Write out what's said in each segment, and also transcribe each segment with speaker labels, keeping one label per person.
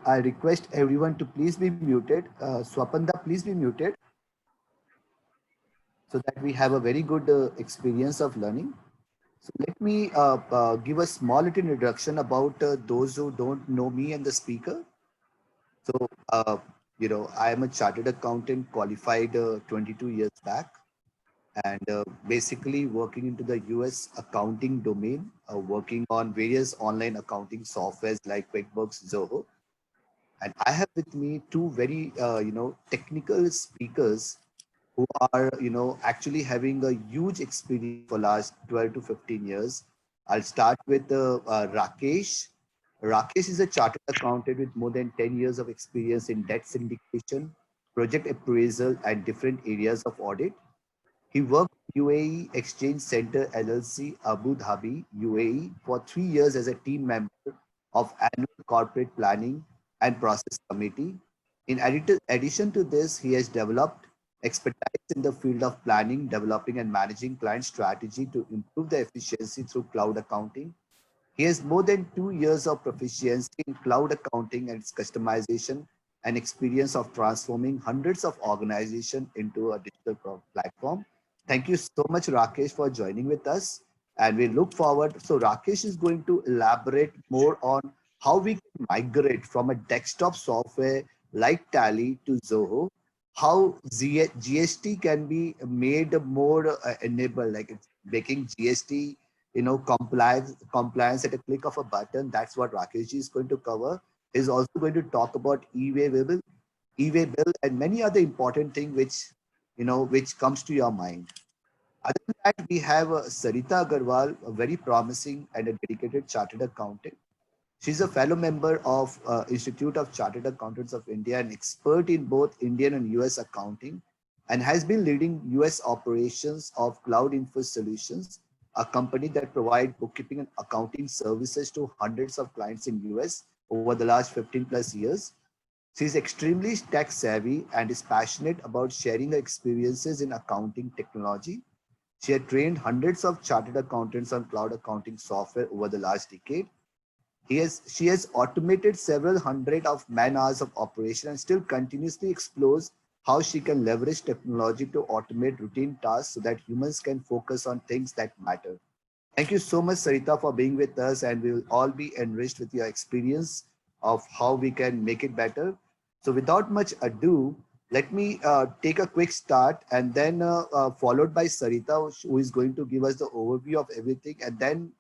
Speaker 1: I request everyone to please be muted. Swapanda, please be muted so that we have a very good experience of learning. So let me give a small little introduction about those who don't know me and the speaker. So, I am a chartered accountant qualified 22 years back and basically working into the US accounting domain, working on various online accounting softwares like QuickBooks, Zoho. And I have with me two very, technical speakers who are, actually having a huge experience for last 12 to 15 years. I'll start with Rakesh. Rakesh is a chartered accountant with more than 10 years of experience in debt syndication, project appraisal, and different areas of audit. He worked UAE Exchange Center LLC, Abu Dhabi, UAE, for 3 years as a team member of annual corporate planning and process committee. In addition to this, he has developed expertise in the field of planning, developing and managing client strategy to improve the efficiency through cloud accounting. He has more than 2 years of proficiency in cloud accounting and its customization and experience of transforming hundreds of organizations into a digital platform. Thank you so much, Rakesh, for joining with us. And we look forward. So Rakesh is going to elaborate more on how we can migrate from a desktop software like Tally to Zoho, how GST can be made more enabled, like it's making GST compliance at a click of a button. That's what Rakesh is going to cover. He's also going to talk about e-way bill and many other important things which comes to your mind. Other than that, we have Sarita Agarwal, a very promising and a dedicated chartered accountant. She's a fellow member of Institute of Chartered Accountants of India, an expert in both Indian and US accounting, and has been leading US operations of Cloud Info Solutions, a company that provides bookkeeping and accounting services to hundreds of clients in US over the last 15 plus years. She's extremely tech savvy and is passionate about sharing her experiences in accounting technology. She had trained hundreds of chartered accountants on cloud accounting software over the last decade. She has automated several hundred of man hours of operation and still continuously explores how she can leverage technology to automate routine tasks so that humans can focus on things that matter. Thank you so much, Sarita, for being with us, and we will all be enriched with your experience of how we can make it better. So without much ado, let me take a quick start and then followed by Sarita, who is going to give us the overview of everything. And then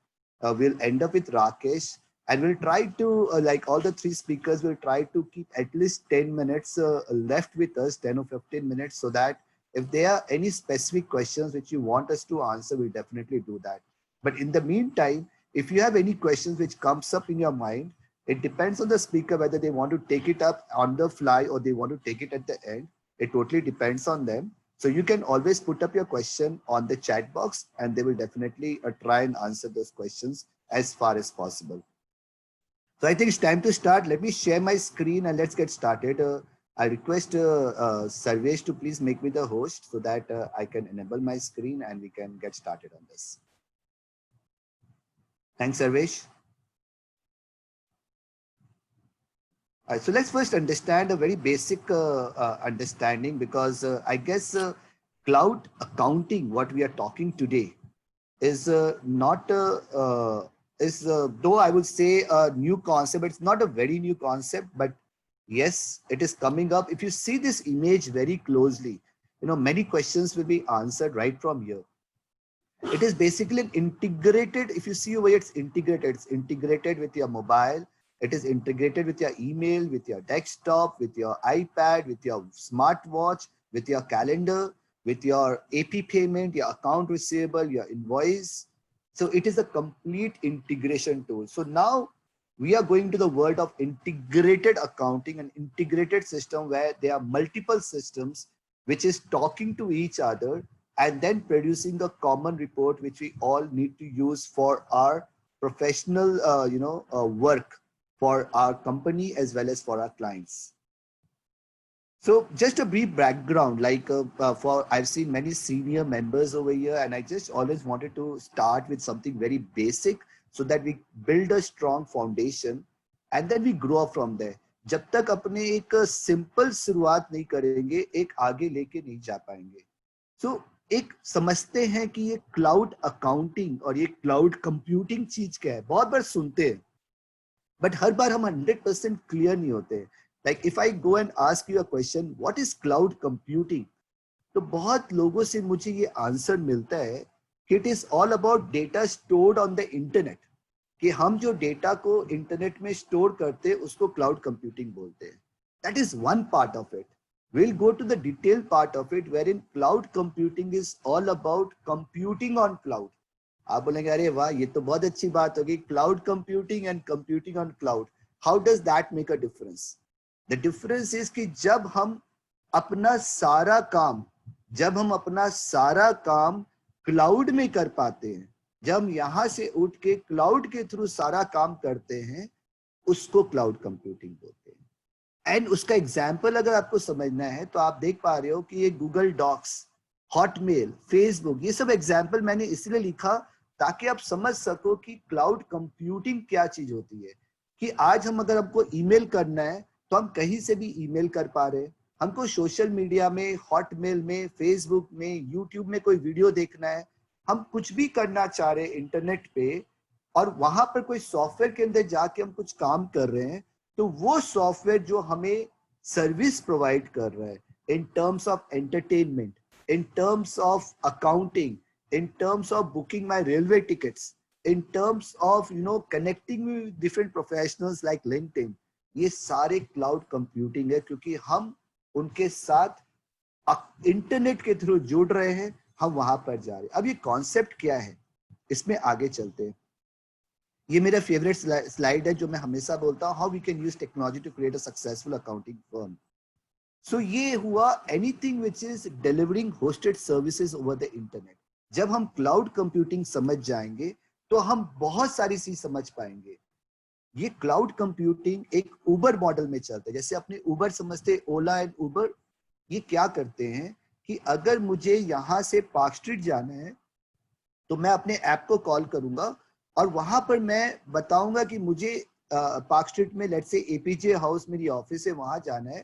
Speaker 1: we'll end up with Rakesh. And we'll try to, like all the three speakers, will try to keep at least 10 minutes left with us, 10 or 15 minutes, so that if there are any specific questions which you want us to answer, we'll definitely do that. But in the meantime, if you have any questions which comes up in your mind, it depends on the speaker whether they want to take it up on the fly or they want to take it at the end. It totally depends on them. So you can always put up your question on the chat box and they will definitely try and answer those questions as far as possible. So I think it's time to start. Let me share my screen and let's get started. I request Sarvesh to please make me the host so that I can enable my screen and we can get started on this. Thanks, Sarvesh. So let's first understand a very basic understanding, because I guess cloud accounting, what we are talking today, is not though I would say a new concept. It's not a very new concept, but yes, it is coming up. If you see this image very closely, many questions will be answered right from here. It is basically an integrated, if you see over here, it's integrated with your mobile. It is integrated with your email, with your desktop, with your iPad, with your smartwatch, with your calendar, with your AP payment, your account receivable, your invoice. So it is a complete integration tool. So now we are going to the world of integrated accounting, an integrated system where there are multiple systems which is talking to each other and then producing a common report which we all need to use for our professional work, for our company as well as for our clients. So just a brief background, like I've seen many senior members over here, and I just always wanted to start with something very basic so that we build a strong foundation and then we grow up from there. जब तक अपने एक simple शुरुआत नहीं करेंगे, एक आगे लेके नहीं जा पाएंगे। सो एक समझते हैं कि ये क्लाउड अकाउंटिंग और ये क्लाउड कंप्यूटिंग चीज क्या है, बहुत बार सुनते हैं बट हर बार हम 100% क्लियर नहीं होते। Like if I go and ask you a question what is cloud computing, तो बहुत लोगों से मुझे ये आंसर मिलता है कि it is all about data stored on the internet, कि हम जो डेटा को इंटरनेट में स्टोर करते हैं उसको क्लाउड कंप्यूटिंग बोलते हैं। That is one part of it. Will go to the detail part of it where in cloud computing is all about computing on cloud. आप बोलेंगे अरे वाह ये तो बहुत अच्छी बात होगी, cloud computing and computing on cloud, how does that make a difference? The difference is कि अपना सारा काम जब हम अपना सारा काम क्लाउड में कर पाते हैं, जब हम यहां से उठ के क्लाउड के थ्रू सारा काम करते हैं, उसको क्लाउड कंप्यूटिंग बोलते हैं। एंड उसका एग्जाम्पल अगर आपको समझना है तो आप देख पा रहे हो कि ये गूगल डॉक्स, हॉटमेल, फेसबुक, ये सब एग्जाम्पल मैंने इसलिए लिखा ताकि आप समझ सको कि क्लाउड कंप्यूटिंग क्या चीज होती है। कि आज हम अगर हमको ईमेल करना है तो हम कहीं से भी ईमेल कर पा रहे हैं। हमको सोशल मीडिया में, हॉटमेल में, फेसबुक में, यूट्यूब में कोई वीडियो देखना है, हम कुछ भी करना चाह रहे हैं इंटरनेट पे, और वहां पर कोई सॉफ्टवेयर के अंदर जाके हम कुछ काम कर रहे हैं, तो वो सॉफ्टवेयर जो हमें सर्विस प्रोवाइड कर रहा है in terms of entertainment, in terms of accounting, in terms of booking my railway tickets, in terms of connecting me with different professionals like LinkedIn, ये सारे क्लाउड कंप्यूटिंग है, क्योंकि हम उनके साथ इंटरनेट के थ्रू जुड़ रहे हैं, हम वहां पर जा रहे हैं। अब ये कॉन्सेप्ट क्या है, इसमें आगे चलते हैं। ये मेरा फेवरेट स्लाइड है जो मैं हमेशा बोलता हूँ, how we can use technology to create a successful accounting firm. So ये हुआ anything which is delivering hosted services over the internet. जब हम क्लाउड कंप्यूटिंग समझ जाएंगे तो हम बहुत सारी चीज समझ पाएंगे। ये क्लाउड कंप्यूटिंग एक उबर मॉडल में चलता है। जैसे अपने उबर समझते, ओला एंड उबर, ये क्या करते हैं कि अगर मुझे यहाँ से पार्क स्ट्रीट जाना है तो मैं अपने ऐप को कॉल करूंगा और वहां पर मैं बताऊंगा कि मुझे पार्क स्ट्रीट में लेट्स से एपीजे हाउस मेरी ऑफिस है, वहां जाना है।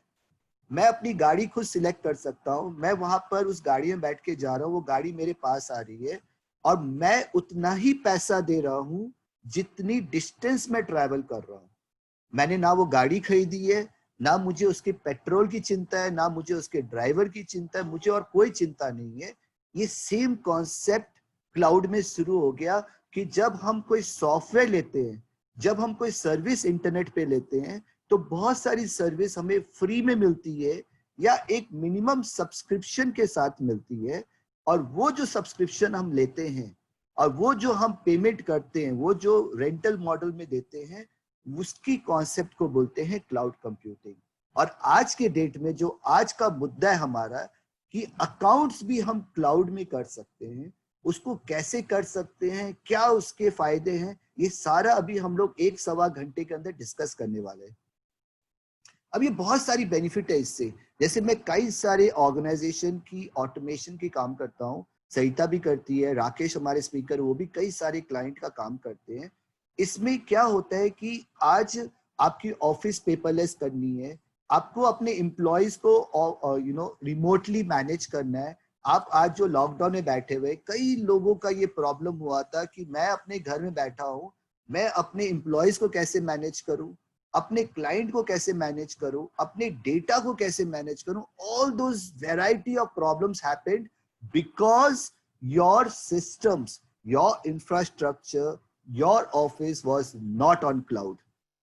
Speaker 1: मैं अपनी गाड़ी खुद सिलेक्ट कर सकता हूँ, मैं वहां पर उस गाड़ी में बैठ के जा रहा हूँ, वो गाड़ी मेरे पास आ रही है और मैं उतना ही पैसा दे रहा हूँ जितनी डिस्टेंस में ट्रैवल कर रहा हूँ। मैंने ना वो गाड़ी खरीदी है, ना मुझे उसके पेट्रोल की चिंता है, ना मुझे उसके ड्राइवर की चिंता है, मुझे और कोई चिंता नहीं है। ये सेम कॉन्सेप्ट क्लाउड में शुरू हो गया कि जब हम कोई सॉफ्टवेयर लेते हैं, जब हम कोई सर्विस इंटरनेट पे लेते हैं, तो बहुत सारी सर्विस हमें फ्री में मिलती है या एक मिनिमम सब्सक्रिप्शन के साथ मिलती है। और वो जो सब्सक्रिप्शन हम लेते हैं और वो जो हम पेमेंट करते हैं, वो जो रेंटल मॉडल में देते हैं, उसकी कॉन्सेप्ट को बोलते हैं क्लाउड कंप्यूटिंग। और आज के डेट में जो आज का मुद्दा है हमारा कि अकाउंट्स भी हम क्लाउड में कर सकते हैं, उसको कैसे कर सकते हैं, क्या उसके फायदे हैं, ये सारा अभी हम लोग 1-1.25 घंटे के अंदर डिस्कस करने वाले हैं। अब ये बहुत सारी बेनिफिट है इससे। जैसे मैं कई सारे ऑर्गेनाइजेशन की ऑटोमेशन की काम करता हूँ, सरिता भी करती है, राकेश हमारे स्पीकर वो भी कई सारे क्लाइंट का काम करते हैं। इसमें क्या होता है कि आज आपकी ऑफिस पेपरलेस करनी है, आपको अपने एम्प्लॉयज को रिमोटली मैनेज करना है। आप आज जो लॉकडाउन में बैठे हुए, कई लोगों का ये प्रॉब्लम हुआ था कि मैं अपने घर में बैठा हूँ, मैं अपने एम्प्लॉयज को कैसे मैनेज करूँ, अपने क्लाइंट को कैसे मैनेज करूं, अपने डेटा को कैसे मैनेज करूं। All those variety of problems happened because your systems, your infrastructure, your office was not on cloud.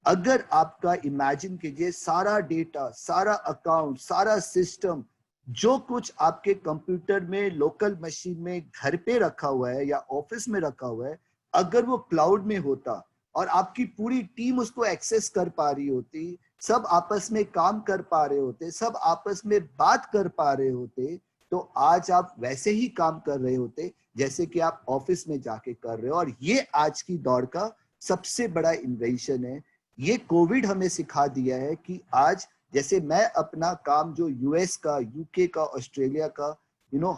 Speaker 1: अगर आपका इमेजिन कीजिए सारा डेटा, सारा अकाउंट, सारा सिस्टम, जो कुछ आपके कंप्यूटर में, लोकल मशीन में, घर पे रखा हुआ है या ऑफिस में रखा हुआ है, अगर वो क्लाउड में होता और आपकी पूरी टीम उसको एक्सेस कर पा रही होती, सब आपस में काम कर पा रहे होते, सब आपस में बात कर पा रहे होते, तो आज आप वैसे ही काम कर रहे होते जैसे कि आप ऑफिस में जाके कर रहे हो। और ये आज की दौर का सबसे बड़ा इन्वेंशन है। ये कोविड हमें सिखा दिया है कि आज जैसे मैं अपना काम जो यूएस का, यूके का, ऑस्ट्रेलिया का,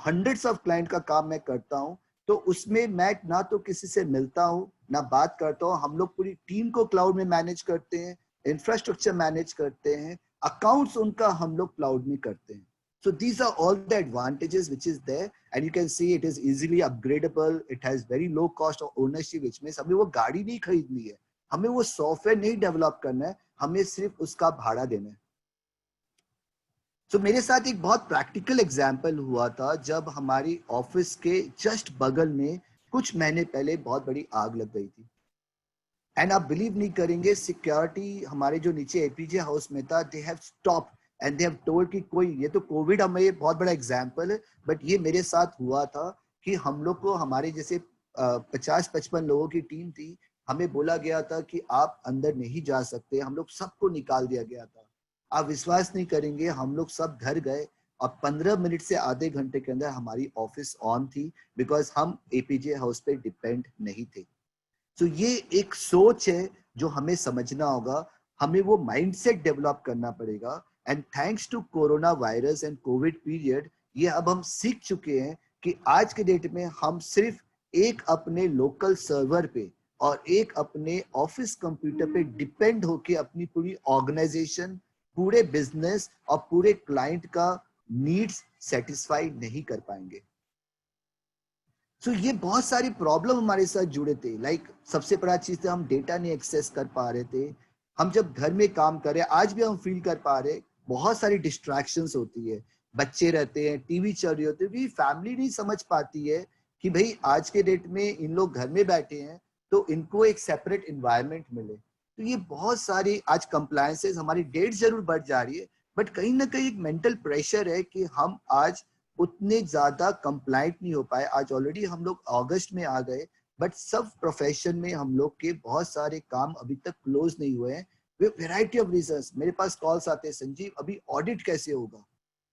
Speaker 1: हंड्रेड्स ऑफ क्लाइंट का काम मैं करता हूँ, तो उसमें मैं ना तो किसी से मिलता हूँ ना बात करता हूँ। हम लोग पूरी टीम को क्लाउड में मैनेज करते हैं, इंफ्रास्ट्रक्चर मैनेज करते हैं, अकाउंट्स उनका हम लोग क्लाउड में करते हैं. So these are all the advantages which is there, and you can see it is easily upgradable. It has very low cost of ownership, which means हमें वो गाड़ी नहीं खरीदनी है, हमें वो सॉफ्टवेयर नहीं डेवलप करना है, हमें सिर्फ उसका भाड़ा देना है. तो मेरे साथ एक बहुत प्रैक्टिकल एग्जाम्पल हुआ था जब हमारी ऑफिस के जस्ट बगल में कुछ महीने पहले बहुत बड़ी आग लग गई थी. एंड आप बिलीव नहीं करेंगे, सिक्योरिटी हमारे जो नीचे एपीजे हाउस में था, they have stop and they have told कि कोई, ये तो कोविड हमें बहुत बड़ा एग्जाम्पल है, बट ये मेरे साथ हुआ था कि हम लोग को, हमारे जैसे 50-55 लोगों की टीम थी, हमें बोला गया था कि आप अंदर नहीं जा सकते, हम लोग सबको निकाल दिया गया था. आप विश्वास नहीं करेंगे, हम लोग सब घर गए और 15 मिनट से आधे घंटे के अंदर हमारी ऑफिस ऑन थी, बिकॉज हम एपीजे हाउस पे डिपेंड नहीं थे. तो ये एक सोच है जो हमें समझना होगा, हमें वो माइंडसेट डेवलप करना पड़ेगा. And thanks to corona virus and covid period, ये अब हम सीख चुके हैं कि आज के डेट में हम सिर्फ एक अपने लोकल सर्वर पे और एक अपने ऑफिस कंप्यूटर पे डिपेंड होके अपनी पूरी ऑर्गेनाइजेशन, पूरे बिजनेस और पूरे क्लाइंट का नीड्स सेटिस्फाई नहीं कर पाएंगे. तो ये बहुत सारी प्रॉब्लम हमारे साथ जुड़े थे. लाइक सबसे बड़ा चीज था, हम डेटा नहीं एक्सेस कर पा रहे थे. हम जब घर में काम कर रहे, आज भी हम फील कर पा रहे, बहुत सारी डिस्ट्रैक्शंस होती है, बच्चे रहते हैं, टीवी चल रही होती है, फैमिली नहीं समझ पाती है कि भाई आज के डेट में इन लोग घर में बैठे हैं तो इनको एक सेपरेट इन्वायरमेंट मिले. तो ये बहुत सारी आज कंप्लायंसेस, हमारी डेट जरूर बढ़ जा रही है, बट कहीं ना कहीं एक मेंटल प्रेशर है कि हम आज उतने ज्यादा कंप्लाइंट नहीं हो पाए. आज ऑलरेडी हम लोग अगस्त में आ गए, बट सब प्रोफेशन में हम लोग के बहुत सारे काम अभी तक क्लोज नहीं हुए हैं. वेराइटी ऑफ रीजंस, मेरे पास कॉल्स आते हैं, संजीव अभी ऑडिट कैसे होगा,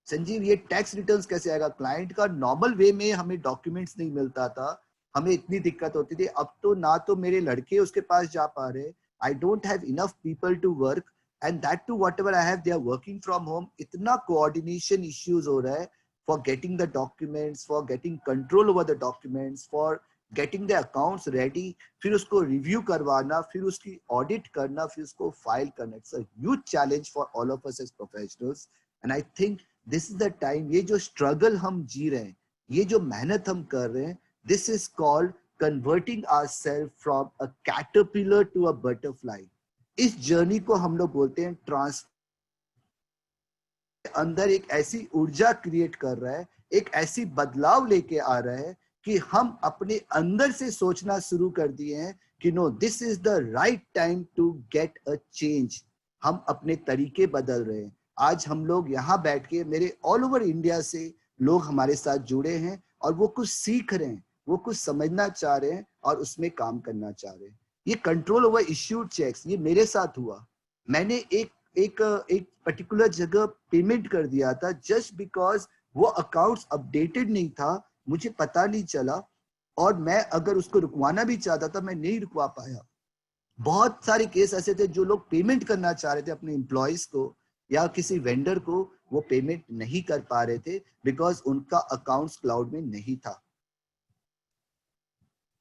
Speaker 1: संजीव ये टैक्स रिटर्न्स कैसे आएगा. क्लाइंट का नॉर्मल वे में हमें डॉक्यूमेंट्स नहीं मिलता था, हमें इतनी दिक्कत होती थी. अब तो ना तो मेरे लड़के उसके पास जा पा रहे, I don't have enough people to work, and that to whatever I have, they are working from home. इतना कोऑर्डिनेशन इश्यूज हो रहा है for getting the documents, for getting control over the documents, for getting the accounts ready, फिर उसको review करवाना, फिर उसकी audit करना, फिर उसको file करना. It's a huge challenge for all of us as professionals, and I think this is the time, ये जो struggle हम जी रहे हैं, ये जो मेहनत हम कर रहे हैं, this is called converting ourselves from a caterpillar to a butterfly. इस journey को हम लोग बोलते हैं अंदर एक ऐसी ऊर्जा क्रिएट कर रहा है, एक ऐसी बदलाव लेके आ रहा है कि हम अपने अंदर से सोचना शुरू कर दिए हैं कि no, this is the right time to get a change. हम अपने तरीके बदल रहे हैं. आज हम लोग यहाँ बैठ के, मेरे ऑल ओवर इंडिया से लोग हमारे साथ जुड़े हैं और वो कुछ सीख रहे हैं, वो कुछ समझना चाह रहे हैं और उसमें काम करना चाह रहे हैं. ये कंट्रोल ओवर इश्यूड चेक्स, ये मेरे साथ हुआ. मैंने एक पर्टिकुलर जगह पेमेंट कर दिया था जस्ट बिकॉज वो अकाउंट्स अपडेटेड नहीं था, मुझे पता नहीं चला, और मैं अगर उसको रुकवाना भी चाहता था, मैं नहीं रुकवा पाया. बहुत सारे केस ऐसे थे, जो लोग पेमेंट करना चाह रहे थे अपने एम्प्लॉयज को या किसी वेंडर को, वो पेमेंट नहीं कर पा रहे थे बिकॉज उनका अकाउंट्स क्लाउड में नहीं था.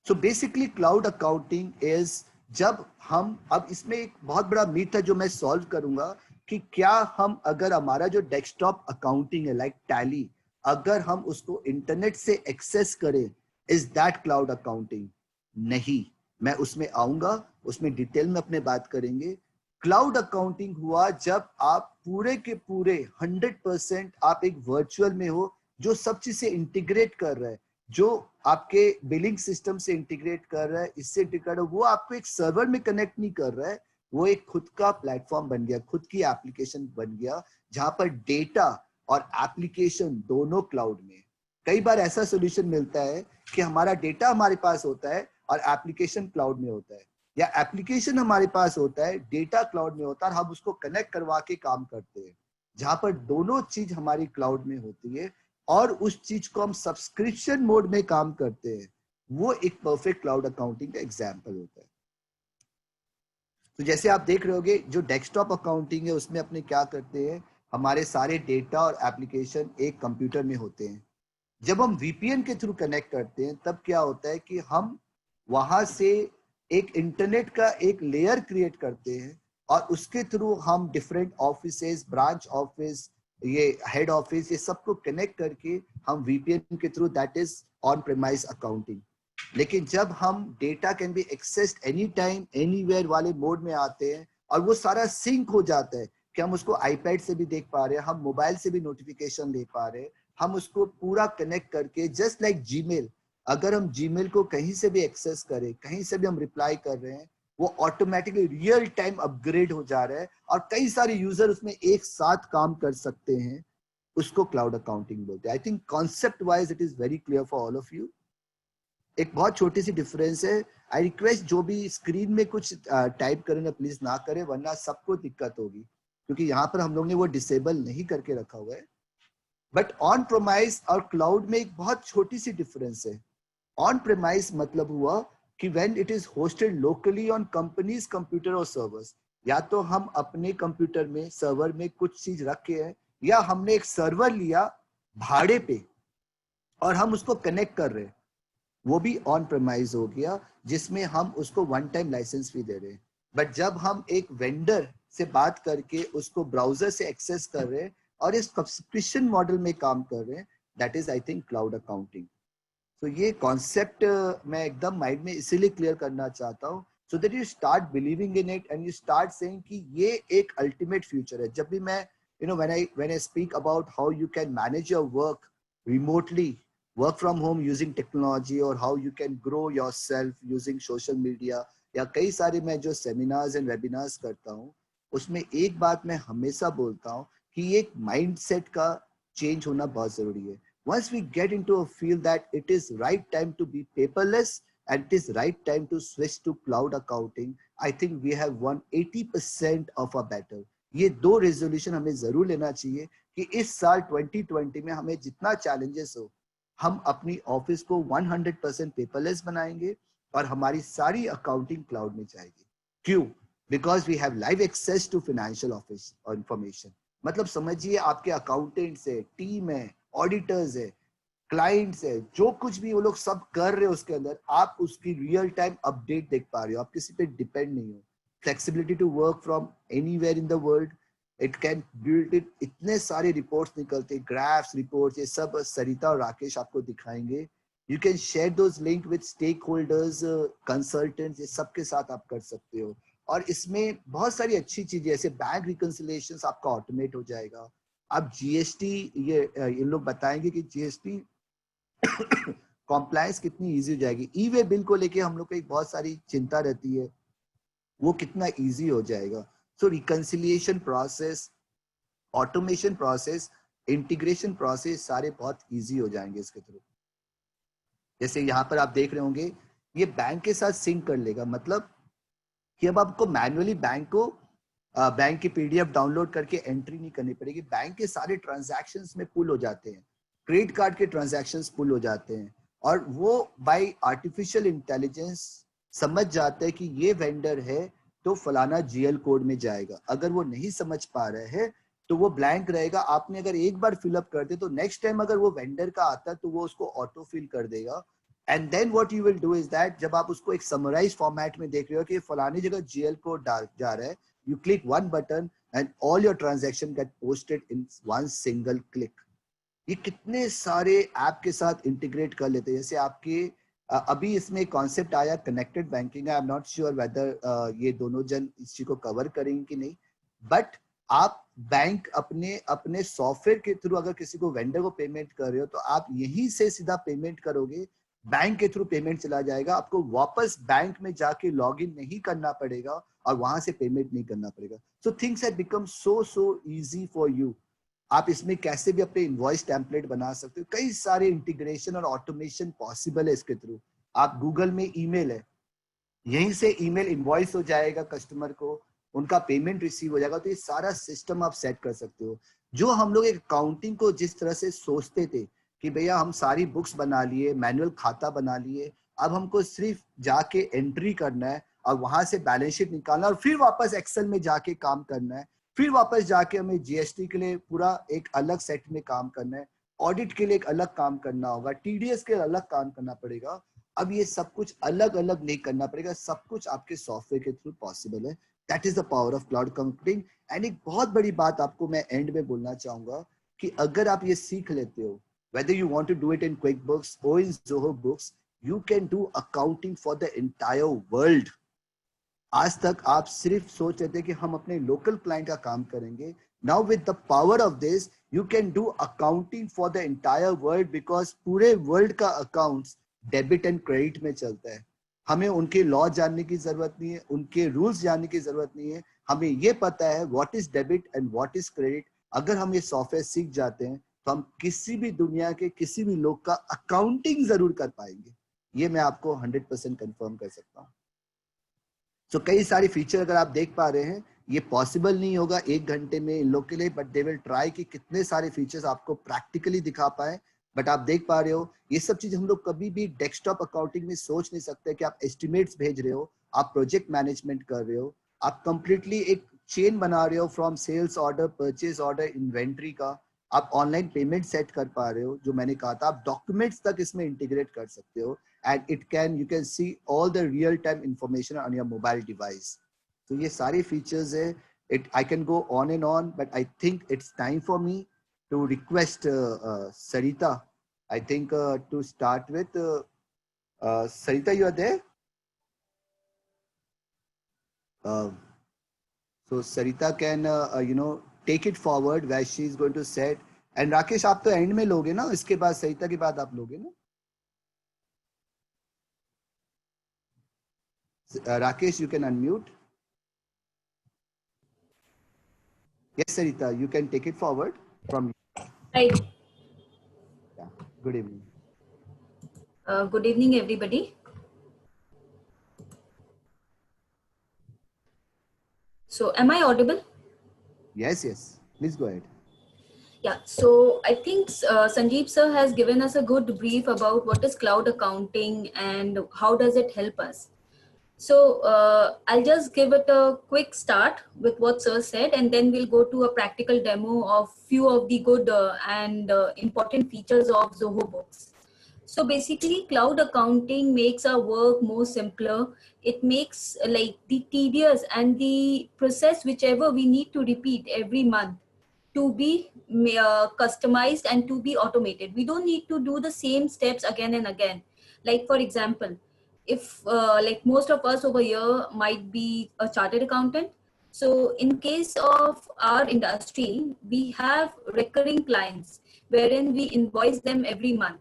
Speaker 1: So basically cloud accounting is, जब हम, अब इसमें एक बहुत बड़ा मीथ है जो मैं सॉल्व करूंगा कि क्या हम, अगर हमारा जो डेस्कटॉप अकाउंटिंग है लाइक टैली, अगर हम उसको इंटरनेट से एक्सेस करें, इज दैट क्लाउड अकाउंटिंग? नहीं. मैं उसमें आऊंगा, उसमें डिटेल में अपने बात करेंगे. क्लाउड अकाउंटिंग हुआ जब आप पूरे के पूरे 100% आप एक वर्चुअल में हो, जो सब चीज से इंटीग्रेट कर रहा है, जो आपके बिलिंग सिस्टम से इंटीग्रेट कर रहा है, इससे इंटीग्रेट, वो आपको एक सर्वर में कनेक्ट नहीं कर रहा है, वो एक खुद का प्लेटफॉर्म बन गया, खुद की एप्लीकेशन बन गया, जहां पर डेटा और एप्लीकेशन दोनों क्लाउड में. कई बार ऐसा सोल्यूशन मिलता है कि हमारा डेटा हमारे पास होता है और एप्लीकेशन क्लाउड में होता है, या एप्लीकेशन हमारे पास होता है, डेटा क्लाउड में होता है, हम उसको कनेक्ट करवा के काम करते हैं. जहां पर दोनों चीज हमारी क्लाउड में होती है और उस चीज को हम सब्सक्रिप्शन मोड में काम करते हैं, वो एक परफेक्ट क्लाउड अकाउंटिंग का एग्जाम्पल होता है. तो जैसे आप देख रहे होगे, जो डेस्कटॉप अकाउंटिंग है उसमें अपने क्या करते हैं, हमारे सारे डेटा और एप्लीकेशन एक कंप्यूटर में होते हैं. जब हम वीपीएन के थ्रू कनेक्ट करते हैं, तब क्या होता है कि हम वहां से एक इंटरनेट का एक लेयर क्रिएट करते हैं, और उसके थ्रू हम डिफरेंट ऑफिसेज, ब्रांच ऑफिस, ये हेड ऑफिस, ये सबको कनेक्ट करके हम वीपीएन के through, that is on premise accounting. लेकिन जब हम data can be accessed any time anywhere वाले मोड में आते हैं और वो सारा सिंक हो जाता है कि हम उसको आईपैड से भी देख पा रहे हैं, हम मोबाइल से भी नोटिफिकेशन ले पा रहे हैं, हम उसको पूरा कनेक्ट करके, जस्ट लाइक जीमेल, अगर हम जीमेल को कहीं से भी एक्सेस करें, कहीं से भी हम रिप्लाई कर रहे हैं, वो ऑटोमेटिकली रियल टाइम अपग्रेड हो जा रहा है और कई सारे यूजर उसमें एक साथ काम कर सकते हैं। उसको क्लाउड अकाउंटिंग बोलते हैं। I think concept wise it is very clear for all of you. एक बहुत छोटी सी डिफरेंस है। आई रिक्वेस्ट जो भी स्क्रीन में कुछ टाइप करें ना, प्लीज ना करें, वरना सबको दिक्कत होगी, क्योंकि यहाँ पर हम लोग ने वो डिसेबल नहीं करके रखा हुआ है। बट ऑन प्रोमाइस और क्लाउड में एक बहुत छोटी सी डिफरेंस है। ऑन प्रेमाइस मतलब हुआ कि when it is hosted locally on companies computer और सर्वर्स, या तो हम अपने कंप्यूटर में सर्वर में कुछ चीज रखे हैं, या हमने एक सर्वर लिया भाड़े पे और हम उसको कनेक्ट कर रहे हैं, वो भी ऑन प्रेमाइज हो गया, जिसमें हम उसको वन टाइम लाइसेंस भी दे रहे हैं। बट जब हम एक वेंडर से बात करके उसको ब्राउजर से एक्सेस कर रहे हैं और इस सब्सक्रिप्शन मॉडल में काम कर रहे हैं, that is I think cloud accounting. तो ये कॉन्सेप्ट मैं एकदम माइंड में इसीलिए क्लियर करना चाहता हूँ, so that you start believing in it and you start saying कि ये एक अल्टीमेट फ्यूचर है। जब भी मैं when I speak about how you can manage your work remotely, work from home using technology, और how you can grow yourself using social media, या कई सारे मैं जो सेमिनार्स एंड वेबिनार्स करता हूँ, उसमें एक बात मैं हमेशा बोलता हूँ कि एक माइंडसेट का चेंज होना बहुत जरूरी है। Once we get into a feel that it is right time to be paperless and it is right time to switch to cloud accounting, I think we have won 80% of our battle. ये दो resolution हमें जरूर लेना चाहिए कि इस साल 2020 में हमें जितना चैलेंजेस हो, हम अपनी ऑफिस को 100% पेपरलेस बनाएंगे और हमारी सारी अकाउंटिंग क्लाउड में जाएगी। क्यों? Because we have live access to financial office और इंफॉर्मेशन। मतलब समझिए, आपके अकाउंटेंट्स है, टीम है, ऑडिटर्स है, क्लाइंट्स है, जो कुछ भी वो लोग सब कर रहे हो उसके अंदर, आप उसकी रियल टाइम अपडेट देख पा रहे हो, आप किसी पे डिपेंड नहीं हो। Flexibility to work from anywhere in the world, it can build it. इतने सारे रिपोर्ट्स निकलते, ग्राफ्स, रिपोर्ट्स, ये सब सरिता और राकेश आपको दिखाएंगे। You can share those link with stakeholders, consultants, ये सबके साथ आप कर सकते हो। और इसमें बहुत सारी अच्छी चीजें, जैसे बैंक रिकंसिलिएशंस आपका ऑटोमेट हो जाएगा। अब जीएसटी, ये लोग बताएंगे कि जीएसटी कॉम्प्लायंस कितनी इजी हो जाएगी। ई वे बिल को लेके हम लोग को एक बहुत सारी चिंता रहती है, वो कितना इजी हो जाएगा। So reconciliation process, automation process, integration process, सारे बहुत इजी हो जाएंगे इसके थ्रू। जैसे यहाँ पर आप देख रहे होंगे, ये बैंक के साथ सिंक कर लेगा, मतलब कि अब आपको मैन्युअली बैंक की पीडीएफ डाउनलोड करके एंट्री नहीं करनी पड़ेगी। बैंक के सारे ट्रांजैक्शंस में पुल हो जाते हैं, क्रेडिट कार्ड के ट्रांजैक्शंस पुल हो जाते हैं, और वो बाय आर्टिफिशियल इंटेलिजेंस समझ जाते हैं कि ये वेंडर है तो फलाना जीएल कोड में जाएगा। अगर वो नहीं समझ पा रहे हैं तो वो ब्लैंक रहेगा। आपने अगर एक बार फिलअप कर दे तो नेक्स्ट टाइम अगर वो वेंडर का आता है तो वो उसको ऑटो फिल कर देगा। And then what you will do is that, जब आप उसको एक समराइज फॉर्मेट में देख रहे हो कि फलानी जगह जीएल कोड डाल जा रहा है, you click one button and all your transaction get posted in one single click। ये कितने सारे ऐप के साथ इंटीग्रेट कर लेते हैं। जैसे आपके अभी इसमें कॉन्सेप्ट आया connected banking, I am not sure whether ये दोनों जन इस चीज को कवर करेंगे कि नहीं, बट आप बैंक अपने अपने सॉफ्टवेयर के थ्रू अगर किसी को वेंडर को पेमेंट कर रहे हो तो आप यहीं से सीधा पेमेंट करोगे, बैंक के थ्रू पेमेंट चला जाएगा, आपको वापस बैंक में जाके लॉग इन नहीं करना पड़ेगा और वहां से पेमेंट नहीं करना पड़ेगा। So things have become so easy for you. आप इसमें कैसे भी अपने इनवॉइस टेम्पलेट बना सकते हो, कई सारे इंटीग्रेशन और ऑटोमेशन पॉसिबल है इसके थ्रू। आप गूगल में ईमेल है, यहीं से ईमेल इनवॉइस हो जाएगा कस्टमर को, उनका पेमेंट रिसीव हो जाएगा। तो ये सारा सिस्टम आप सेट कर सकते हो। जो हम लोग एक अकाउंटिंग को जिस तरह से सोचते थे कि भैया हम सारी बुक्स बना लिए, मैनुअल खाता बना लिए, अब हमको सिर्फ जाके एंट्री करना है और वहां से बैलेंस शीट निकालना और फिर वापस एक्सेल में जाके काम करना है, फिर वापस जाके हमें जीएसटी के लिए पूरा एक अलग सेट में काम करना है, ऑडिट के लिए एक अलग काम करना होगा, टीडीएस के लिए अलग काम करना पड़ेगा। अब ये सब कुछ अलग अलग नहीं करना पड़ेगा, सब कुछ आपके सॉफ्टवेयर के थ्रू पॉसिबल है। That is the power of cloud computing. And एक बहुत बड़ी बात आपको मैं एंड में बोलना चाहूंगा कि अगर आप ये सीख लेते हो, whether you want to do it in QuickBooks or in Zoho Books, you can do accounting for the entire world. आज तक आप सिर्फ सोच रहे थे कि हम अपने लोकल क्लाइंट का काम करेंगे. Now with the power of this you can do accounting for the entire world, because पूरे वर्ल्ड का अकाउंट्स डेबिट एंड क्रेडिट में चलता है. हमें उनके लॉ जानने की जरूरत नहीं है, उनके रूल्स जानने की जरूरत नहीं है. हमें ये पता है what is debit and what is credit. अगर हम ये सॉफ्टवेयर सीख जाते हैं तो हम किसी भी दुनिया के किसी भी लोग का अकाउंटिंग जरूर कर पाएंगे. ये मैं आपको 100% कंफर्म कर सकता हूँ. तो कई सारे फीचर अगर आप देख पा रहे हैं, ये पॉसिबल नहीं होगा एक घंटे में इन लोग के लिए, बट दे विल ट्राई कि कितने सारे फीचर्स आपको प्रैक्टिकली दिखा पाए. बट आप देख पा रहे हो ये सब चीज हम लोग कभी भी डेस्कटॉप अकाउंटिंग में सोच नहीं सकते कि आप एस्टिमेट्स भेज रहे हो, आप प्रोजेक्ट मैनेजमेंट कर रहे हो, आप कंप्लीटली एक चेन बना रहे हो from sales order, purchase order, inventory का. आप ऑनलाइन पेमेंट सेट कर पा रहे हो, जो मैंने कहा था आप डॉक्यूमेंट्स तक इसमें इंटीग्रेट कर सकते हो. And you can see all the real time information on your mobile device. So ये सारे features है. I can go on and on, but I think it's time for me to request Sarita. I think to start with, Sarita, you are there? So Sarita can take it forward where she is going to set. And Rakesh, आप तो end में लोगे ना, इसके बाद सरिता के बाद आप लोगे ना? Rakesh, you can unmute. Yes, Sarita, you can take it forward from.
Speaker 2: Right.
Speaker 1: Yeah. Good evening.
Speaker 2: Good evening, everybody. So, am I audible?
Speaker 1: Yes, yes. Please go ahead.
Speaker 2: Yeah. So, I think Sanjeev sir has given us a good brief about what is cloud accounting and how does it help us. So, I'll just give it a quick start with what sir said, and then we'll go to a practical demo of few of the good and important features of Zoho Books. So basically, cloud accounting makes our work more simpler. It makes like the tedious and the process whichever we need to repeat every month to be customized and to be automated. We don't need to do the same steps again and again. Like for example, if like most of us over here might be a chartered accountant. So in case of our industry, we have recurring clients wherein we invoice them every month.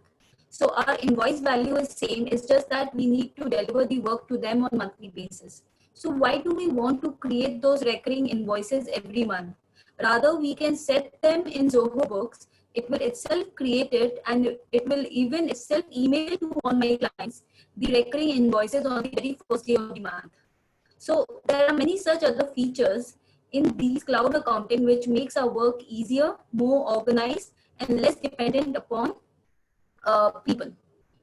Speaker 2: So our invoice value is same. It's just that we need to deliver the work to them on monthly basis. So why do we want to create those recurring invoices every month? Rather, we can set them in Zoho Books. It will itself create it, and it will even itself email to all my clients the recurring invoices on the very first day of the month. So there are many such other features in these cloud accounting which makes our work easier, more organized, and less dependent upon people.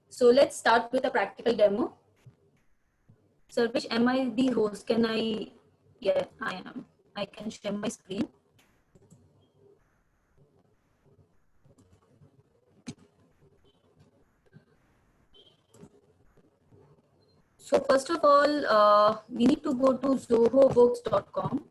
Speaker 2: So let's start with a practical demo. Sarvesh, am I the host? Can I? Yeah, I am. I can share my screen. So first of all, we need to go to zohobooks.com.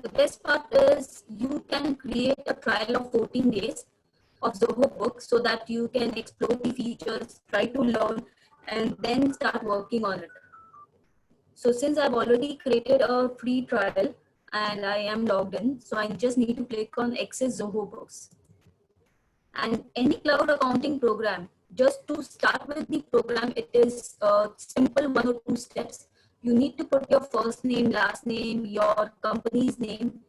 Speaker 2: The best part is you can create a trial of 14 days of Zoho Books so that you can explore the features, try to learn, and then start working on it. So since I've already created a free trial and I am logged in, so I just need to click on Access Zoho Books. And any cloud accounting program, just to start with the program, it is simple 1 or 2 steps. You need to put your first name, last name, your company's name,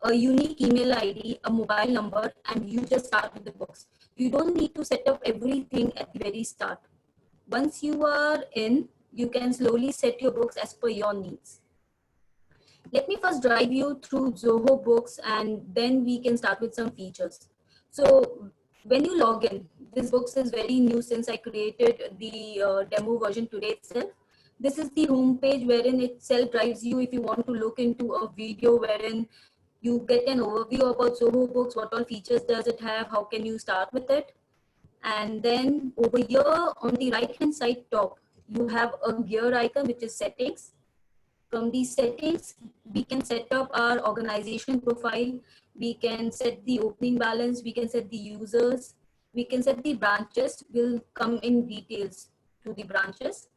Speaker 2: a unique email ID, a mobile number, and you just start with the books. You don't need to set up everything at the very start. Once you are in, you can slowly set your books as per your needs. Let me first drive you through Zoho Books and then we can start with some features. So when you log in, this books is very new since I created the demo version today itself. This is the home page wherein itself drives you if you want to look into a video wherein you get an overview about Zoho Books, what all features does it have, how can you start with it. And then over here on the right hand side top, you have a gear icon, which is settings. From these settings, we can set up our organization profile. We can set the opening balance. We can set the users. We can set the branches. We'll come in details to the branches.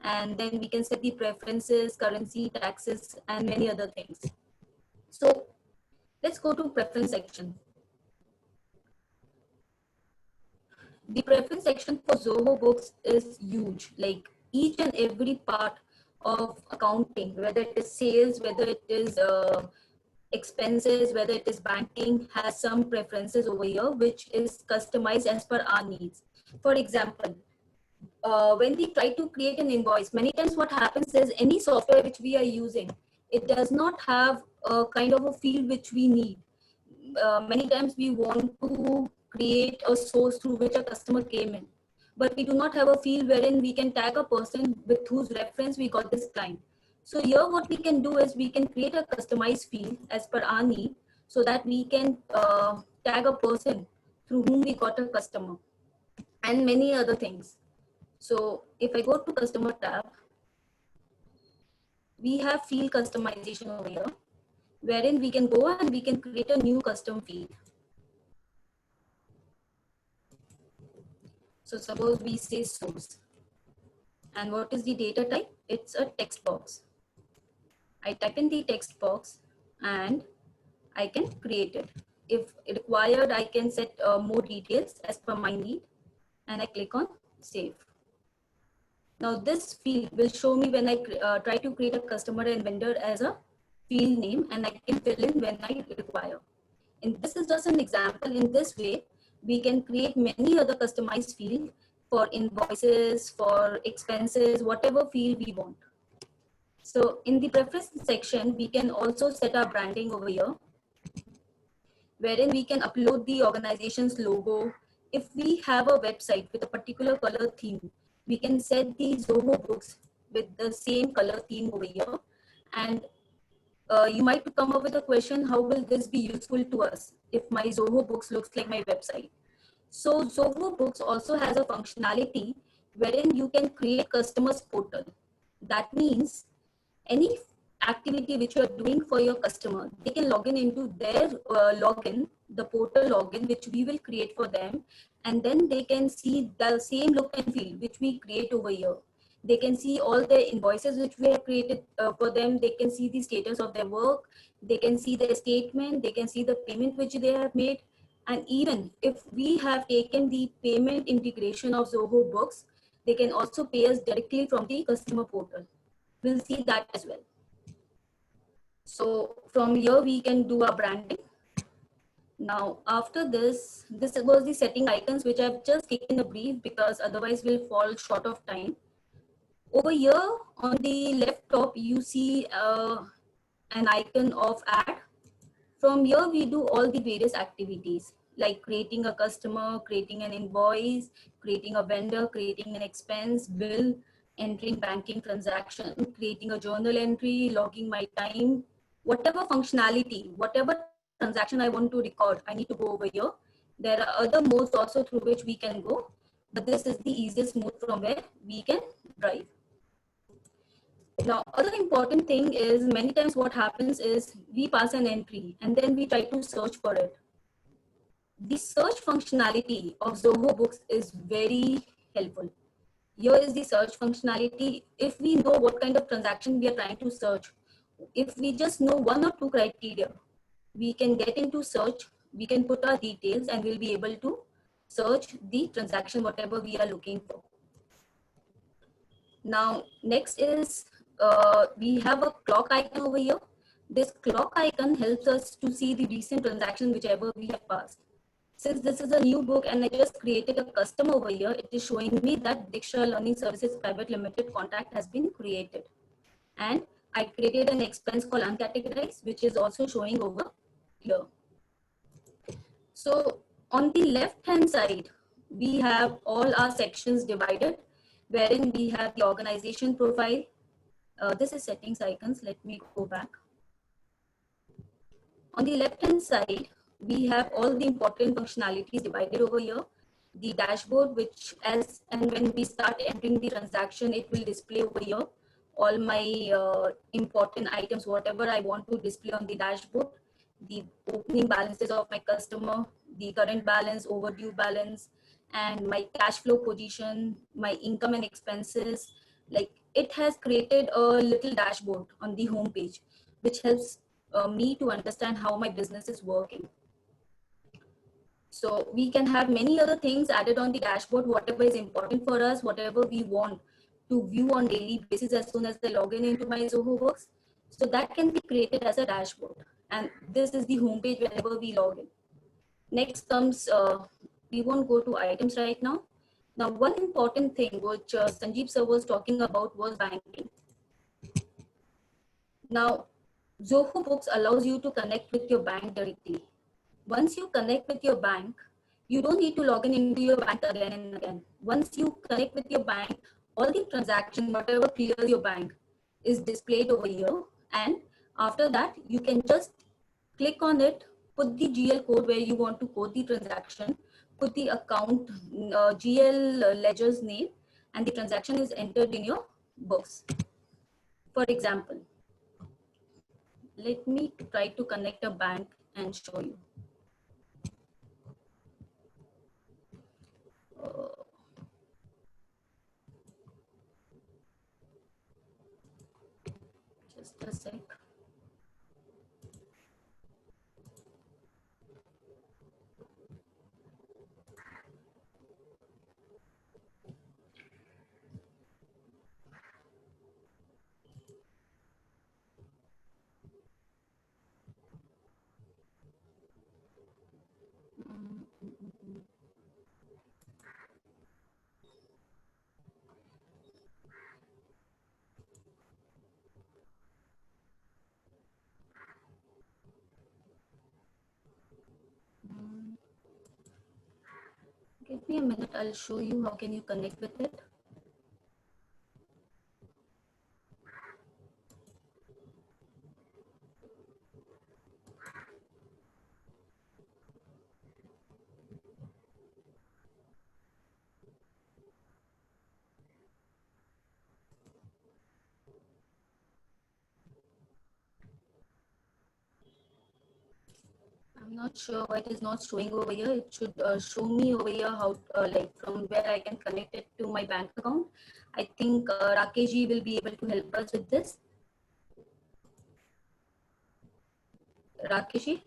Speaker 2: And then we can set the preferences, currency, taxes, and many other things. So let's go to preference section. The preference section for Zoho Books is huge. Like each and every part of accounting, whether it is sales, whether it is expenses, whether it is banking, has some preferences over here, which is customized as per our needs. For example, when we try to create an invoice, many times what happens is any software which we are using, it does not have a kind of a field which we need. Many times we want to create a source through which a customer came in, but we do not have a field wherein we can tag a person with whose reference we got this client. So here what we can do is we can create a customized field as per our need, so that we can tag a person through whom we got a customer, and many other things. So if I go to customer tab, we have field customization over here, wherein we can go and we can create a new custom field. So suppose we say source. And what is the data type? It's a text box. I type in the text box and I can create it. If required, I can set more details as per my need, and I click on save. Now this field will show me when I try to create a customer and vendor as a field name, and I can fill in when I require. And this is just an example. In this way, we can create many other customized fields for invoices, for expenses, whatever field we want. So in the preference section, we can also set our branding over here, wherein we can upload the organization's logo. If we have a website with a particular color theme, we can set the Zoho Books with the same color theme over here. And you might come up with a question, how will this be useful to us if my Zoho Books looks like my website? So Zoho Books also has a functionality wherein you can create customers portal. That means any activity which you are doing for your customer, they can log in into their login, the portal login, which we will create for them. And then they can see the same look and feel which we create over here. They can see all the invoices which we have created for them. They can see the status of their work. They can see the statement. They can see the payment which they have made. And even if we have taken the payment integration of Zoho Books, they can also pay us directly from the customer portal. We'll see that as well. So from here, we can do our branding. Now, after this was the setting icons, which I've just taken a brief because otherwise we'll fall short of time. Over here on the left top, you see an icon of add. From here, we do all the various activities like creating a customer, creating an invoice, creating a vendor, creating an expense, bill, entering banking transaction, creating a journal entry, logging my time, whatever functionality, whatever transaction I want to record, I need to go over here. There are other modes also through which we can go, but this is the easiest mode from where we can drive. Now, other important thing is many times what happens is we pass an entry and then we try to search for it. The search functionality of Zoho Books is very helpful. Here is the search functionality. If we know what kind of transaction we are trying to search, if we just know one or two criteria, we can get into search, we can put our details and we'll be able to search the transaction, whatever we are looking for. Now, next is we have a clock icon over here. This clock icon helps us to see the recent transaction, whichever we have passed. Since this is a new book and I just created a custom over here, it is showing me that Diksha Learning Services Private Limited contract has been created. And I created an expense called uncategorized, which is also showing over here. So on the left hand side, we have all our sections divided, wherein we have the organization profile. This is settings icons. Let me go back. On the left hand side, we have all the important functionalities divided over here. the dashboard, which as and when we start entering the transaction, it will display over here all my important items, whatever I want to display on the dashboard, the opening balances of my customer, the current balance, overdue balance, and my cash flow position, my income and expenses. Like, it has created a little dashboard on the home page, which helps me to understand how my business is working. So we can have many other things added on the dashboard, whatever is important for us, whatever we want to view on daily basis as soon as they log in into my Zoho Works. So that can be created as a dashboard. And this is the homepage whenever we log in. Next comes, we won't go to items right now. Now, one important thing which Sanjeev sir was talking about was banking. Now, Zoho Books allows you to connect with your bank directly. Once you connect with your bank, you don't need to log in into your bank again and again. Once you connect with your bank, all the transaction, whatever clears your bank, is displayed over here. And after that, you can just click on it, put the GL code where you want to code the transaction, put the account GL ledger's name, and the transaction is entered in your books. For example, let me try to connect a bank and show you. Just a sec. Give me a minute, I'll show you how can you connect with it. I'm not sure why it is not showing over here. It should show me over here how, like, from where I can connect it to my bank account. I think Rakesh ji will be able to help us with this. Rakesh ji?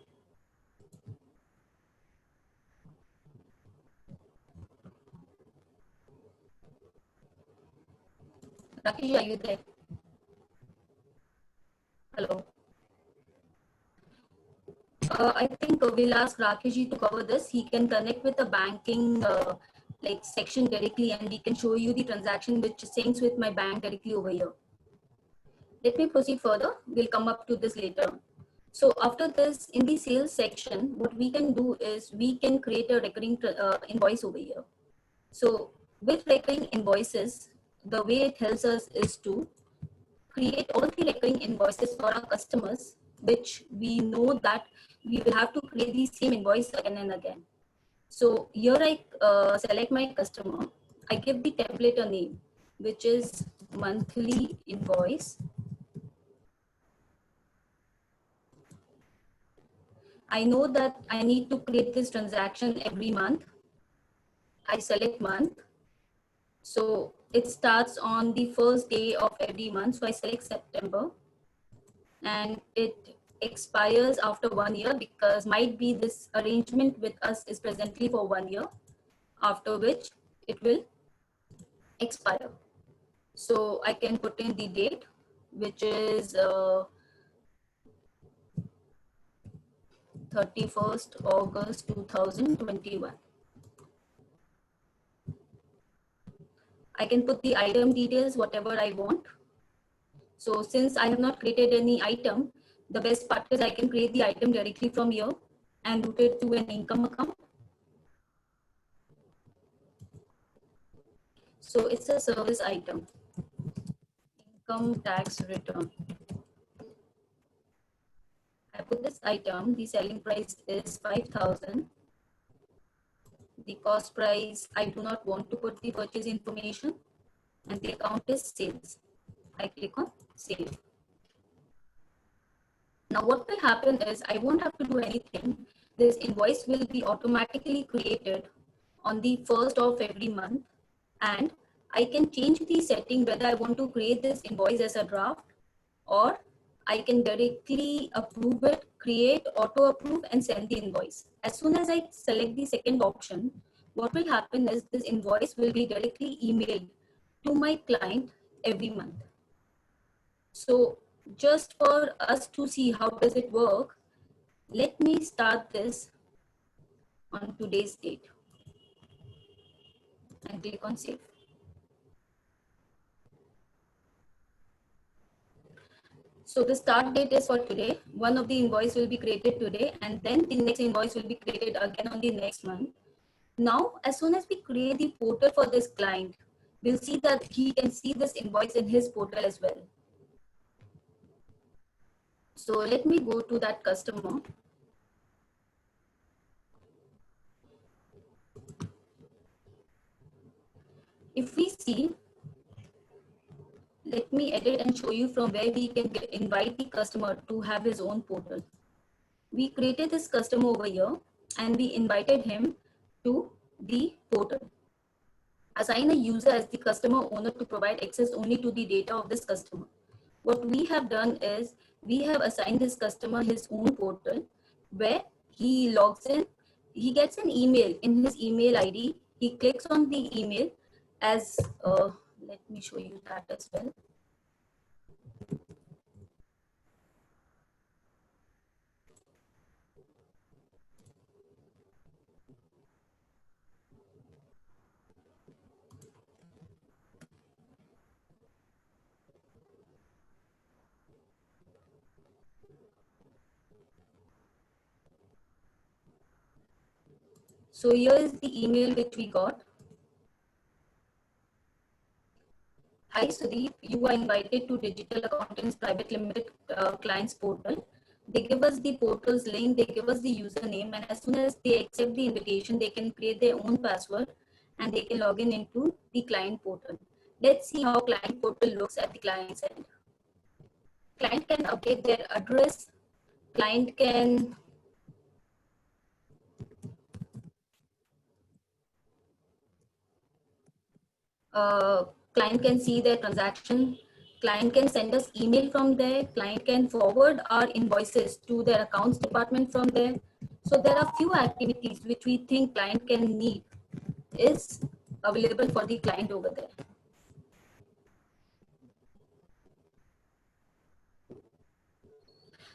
Speaker 2: Rakesh ji, are you there? Hello. I think we'll ask Rakesh ji to cover this. He can connect with the banking like section directly, and he can show you the transaction which syncs with my bank directly over here. Let me proceed further. We'll come up to this later. So after this, in the sales section, what we can do is we can create a recurring invoice over here. So with recurring invoices, the way it helps us is to create all the recurring invoices for our customers, which we know that we will have to create the same invoice again and again. So here I select my customer. I give the template a name, which is monthly invoice. I know that I need to create this transaction every month. I select month. So it starts on the first day of every month. So I select September, and it expires after 1 year, because might be this arrangement with us is presently for 1 year, after which it will expire. So I can put in the date, which is 31st August 2021. I can put the item details, whatever I want. So since I have not created any item, the best part is I can create the item directly from here and route it to an income account. So it's a service item, income tax return. I put this item, the selling price is 5,000. the cost price. I do not want to put the purchase information, and the account is sales. I click on save. Now what will happen is I won't have to do anything. This invoice will be automatically created on the first of every month, and I can change the setting whether I want to create this invoice as a draft, or I can directly approve it, create, auto approve, and send the invoice. As soon as I select the second option, what will happen is this invoice will be directly emailed to my client every month. So just for us to see how does it work, let me start this on today's date and click on save. So the start date is for today. One of the invoice will be created today, and then the next invoice will be created again on the next month. Now, as soon as we create the portal for this client, we'll see that he can see this invoice in his portal as well. So let me go to that customer. If we see, let me edit and show you from where we can invite the customer to have his own portal. We created this customer over here and we invited him to the portal. Assign a user as the customer owner to provide access only to the data of this customer. What we have done is we have assigned this customer his own portal where he logs in, he gets an email in his email ID. He clicks on the email as, let me show you that as well. So here is the email which we got. Hi Sudeep, you are invited to Digital Accountants Private Limited clients portal. They give us the portal's link, they give us the username, and as soon as they accept the invitation, they can create their own password and they can log in into the client portal. Let's see how client portal looks at the client's end. Client can update their address, client can client can see their transaction, client can send us email from there, client can forward our invoices to their accounts department from there. So there are few activities which we think client can need is available for the client over there.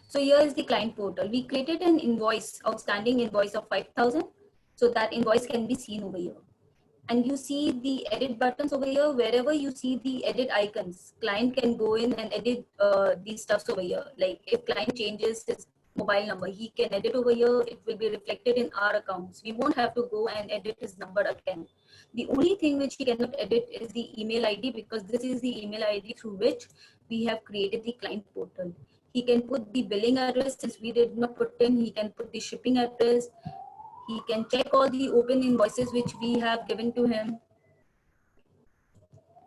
Speaker 2: So here is the client portal. We created an invoice, outstanding invoice of 5,000. So that invoice can be seen over here. And you see the edit buttons over here. Wherever you see the edit icons, client can go in and edit these stuffs over here. Like if client changes his mobile number, he can edit over here. It will be reflected in our accounts. We won't have to go and edit his number again. The only thing which he cannot edit is the email ID, because this is the email ID through which we have created the client portal. He can put the billing address, since we did not put in, he can put the shipping address. He can check all the open invoices which we have given to him.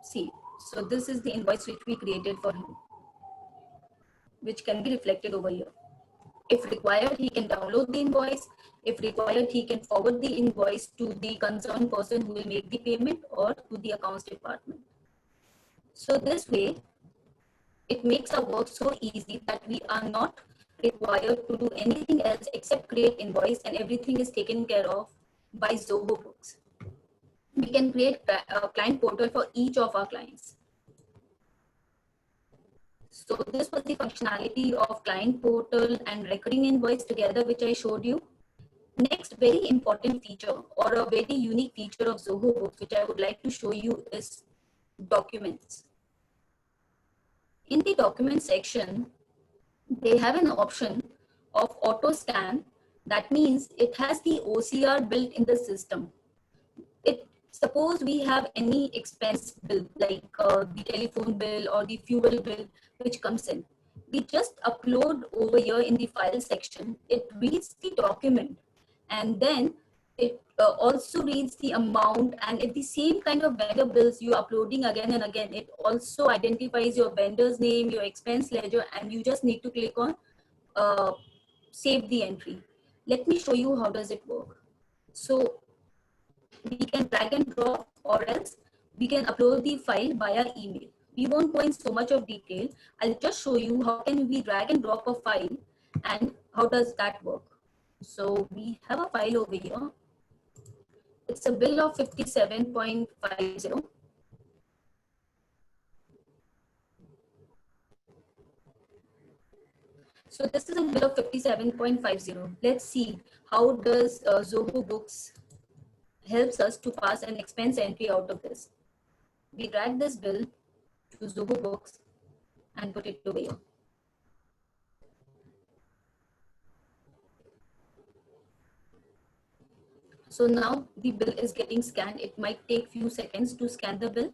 Speaker 2: See, so this is the invoice which we created for him, which can be reflected over here. If required, he can download the invoice. If required, he can forward the invoice to the concerned person who will make the payment, or to the accounts department. So this way, it makes our work so easy that we are not required to do anything else except create invoice, and everything is taken care of by Zoho Books. We can create a client portal for each of our clients. So this was the functionality of client portal and recurring invoice together, which I showed you. Next very important feature, or a very unique feature of Zoho Books, which I would like to show you, is documents. In the document section, they have an option of auto scan. That means it has the OCR built in the system. Suppose we have any expense bill, like the telephone bill or the fuel bill, which comes in. We just upload over here in the file section. It reads the document, and then it also reads the amount, and at the same kind of vendor bills you're uploading again and again, it also identifies your vendor's name, your expense ledger, and you just need to click on save the entry. Let me show you how does it work. So we can drag and drop, or else we can upload the file via email. We won't go in so much of detail. I'll just show you how can we drag and drop a file and how does that work. So we have a file over here. It's a bill of 57.50. So this is a bill of 57.50. Let's see how does Zoho Books helps us to pass an expense entry out of this. We drag this bill to Zoho Books and put it over here. So now the bill is getting scanned. It might take few seconds to scan the bill.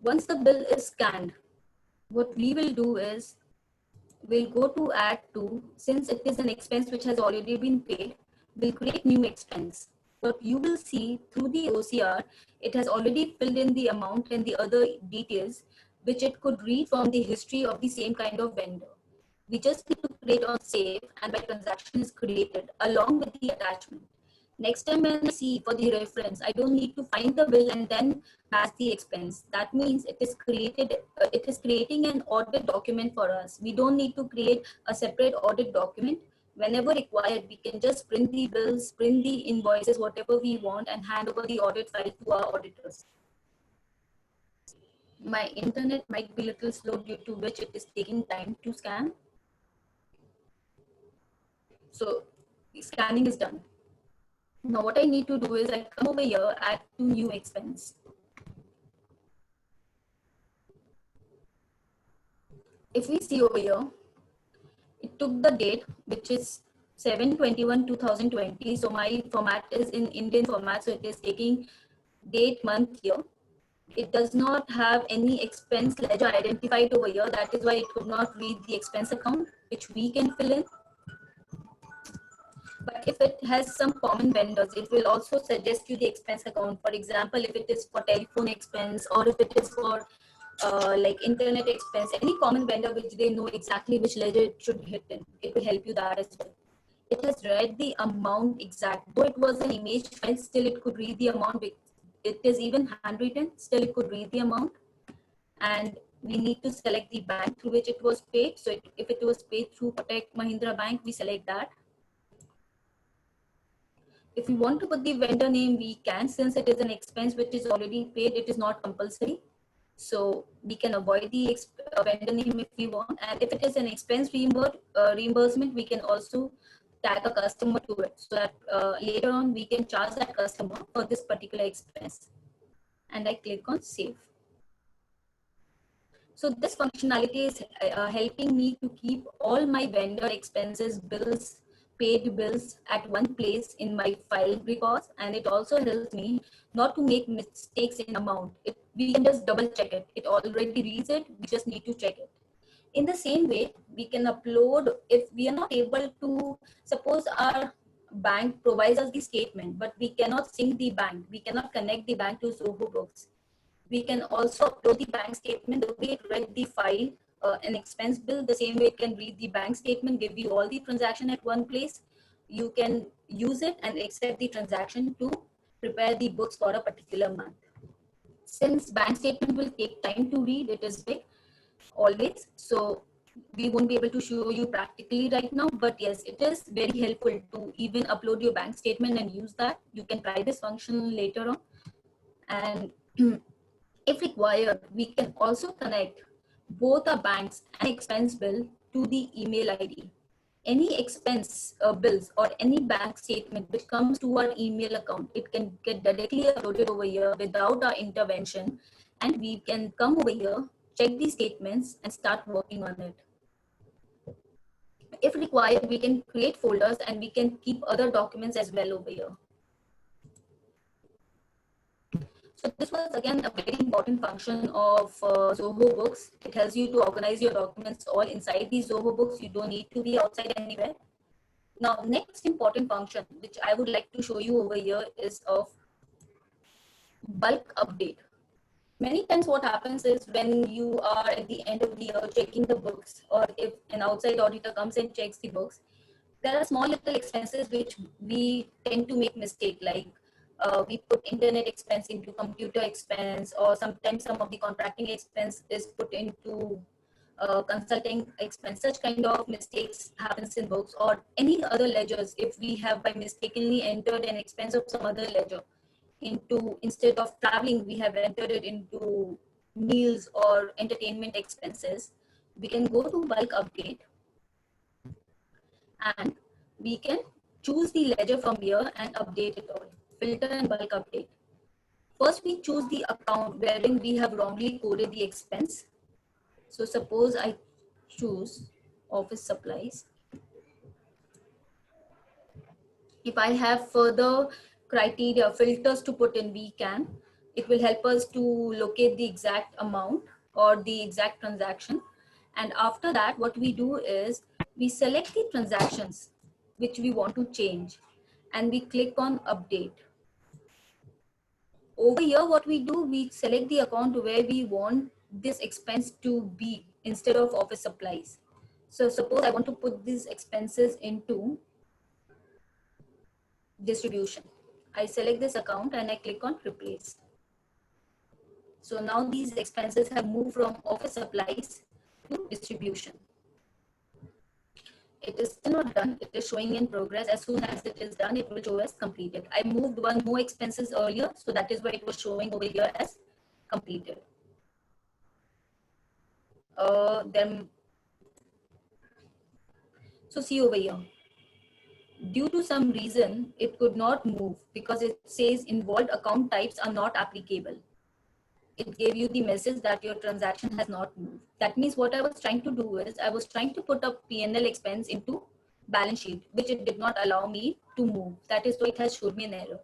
Speaker 2: Once the bill is scanned, what we will do is we'll go to add to. Since it is an expense which has already been paid, we'll create new expense. What you will see through the OCR, it has already filled in the amount and the other details which it could read from the history of the same kind of vendor. We just need to create on save, and my transaction is created along with the attachment. Next time when I see for the reference, I don't need to find the bill and then match the expense. That means it is creating an audit document for us. We don't need to create a separate audit document. Whenever required, we can just print the bills, print the invoices, whatever we want, and hand over the audit file to our auditors. My internet might be a little slow, due to which it is taking time to scan. So scanning is done. Now what I need to do is I come over here, add to new expense. If we see over here, it took the date, which is 7/21/2020. So my format is in Indian format, so it is taking date, month, year. It does not have any expense ledger identified over here. That is why it could not read the expense account, which we can fill in. But if it has some common vendors, it will also suggest you the expense account. For example, if it is for telephone expense, or if it is for like internet expense, any common vendor which they know exactly which ledger it should hit in, it will help you that as well. It has read the amount exact. Though it was an image file, still it could read the amount. It is even handwritten, still it could read the amount. And we need to select the bank through which it was paid. So if it was paid through Kotak Mahindra Bank, we select that. If we want to put the vendor name, we can. Since it is an expense which is already paid, it is not compulsory. So we can avoid the vendor name if we want. And if it is an expense reimbursement, we can also tag a customer to it, so that later on we can charge that customer for this particular expense. And I click on save. So this functionality is helping me to keep all my vendor expenses, bills, paid bills at one place in my file records, and it also helps me not to make mistakes in amount. We can just double check it. It already reads it, we just need to check it. In the same way, we can upload, if we are not able to, suppose our bank provides us the statement, but we cannot sync the bank, we cannot connect the bank to Zoho Books. We can also upload the bank statement the way it read the file, an expense bill, the same way it can read the bank statement, give you all the transaction at one place. You can use it and accept the transaction to prepare the books for a particular month. Since bank statement will take time to read, it is big always, so we won't be able to show you practically right now, but yes, it is very helpful to even upload your bank statement and use that. You can try this function later on. And if required, we can also connect both a bank's and expense bill to the email ID. Any expense bills or any bank statement which comes to our email account, it can get directly uploaded over here without our intervention, and we can come over here, check the statements, and start working on it. If required, we can create folders and we can keep other documents as well over here. So this was again a very important function of Zoho Books. It helps you to organize your documents all inside these Zoho Books. You don't need to be outside anywhere. Now, next important function, which I would like to show you over here, is of bulk update. Many times what happens is when you are at the end of the year checking the books, or if an outside auditor comes and checks the books, there are small little expenses which we tend to make mistake, like we put internet expense into computer expense, or sometimes some of the contracting expense is put into consulting expense. Such kind of mistakes happens in books or any other ledgers. If we have by mistakenly entered an expense of some other ledger into, instead of traveling, we have entered it into meals or entertainment expenses, we can go to bulk update and we can choose the ledger from here and update it all. Filter and bulk update. First, we choose the account wherein we have wrongly coded the expense. So suppose I choose office supplies. If I have further criteria, filters to put in, we can. It will help us to locate the exact amount or the exact transaction. And after that, what we do is we select the transactions which we want to change and we click on update. Over here, what we do, we select the account where we want this expense to be instead of office supplies. So suppose I want to put these expenses into distribution. I select this account and I click on replace. So now these expenses have moved from office supplies to distribution. It is still not done. It is showing in progress. As soon as it is done, it will show as completed. I moved one more expenses earlier, so that is why it was showing over here as completed. Then, so see over here. Due to some reason, it could not move because it says involved account types are not applicable. It gave you the message that your transaction has not moved. That means what I was trying to do is I was trying to put a P&L expense into balance sheet, which it did not allow me to move. That is why it has showed me an error.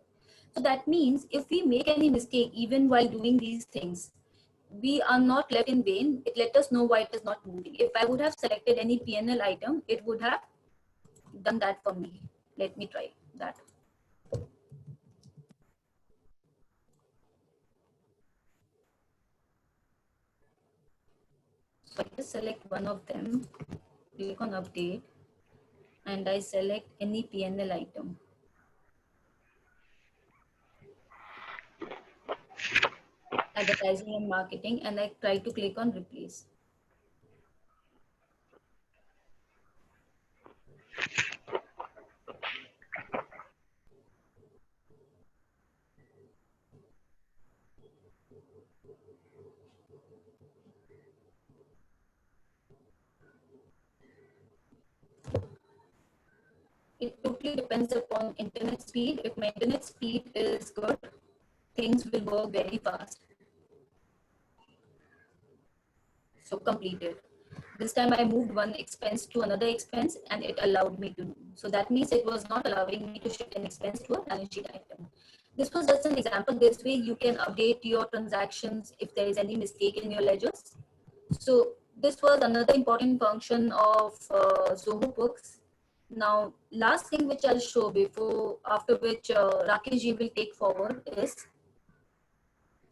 Speaker 2: So that means if we make any mistake, even while doing these things, we are not left in vain. It let us know why it is not moving. If I would have selected any P&L item, it would have done that for me. Let me try that. So I just select one of them, click on update, and I select any P&L item. Advertising and marketing, and I try to click on replace. It totally depends upon internet speed. If my internet speed is good, things will work very fast. So completed. This time I moved one expense to another expense and it allowed me to do. So that means it was not allowing me to shift an expense to a balance sheet item. This was just an example. This way you can update your transactions if there is any mistake in your ledgers. So this was another important function of Zoho Books. Now, last thing which I'll show before, after which Rakesh ji will take forward is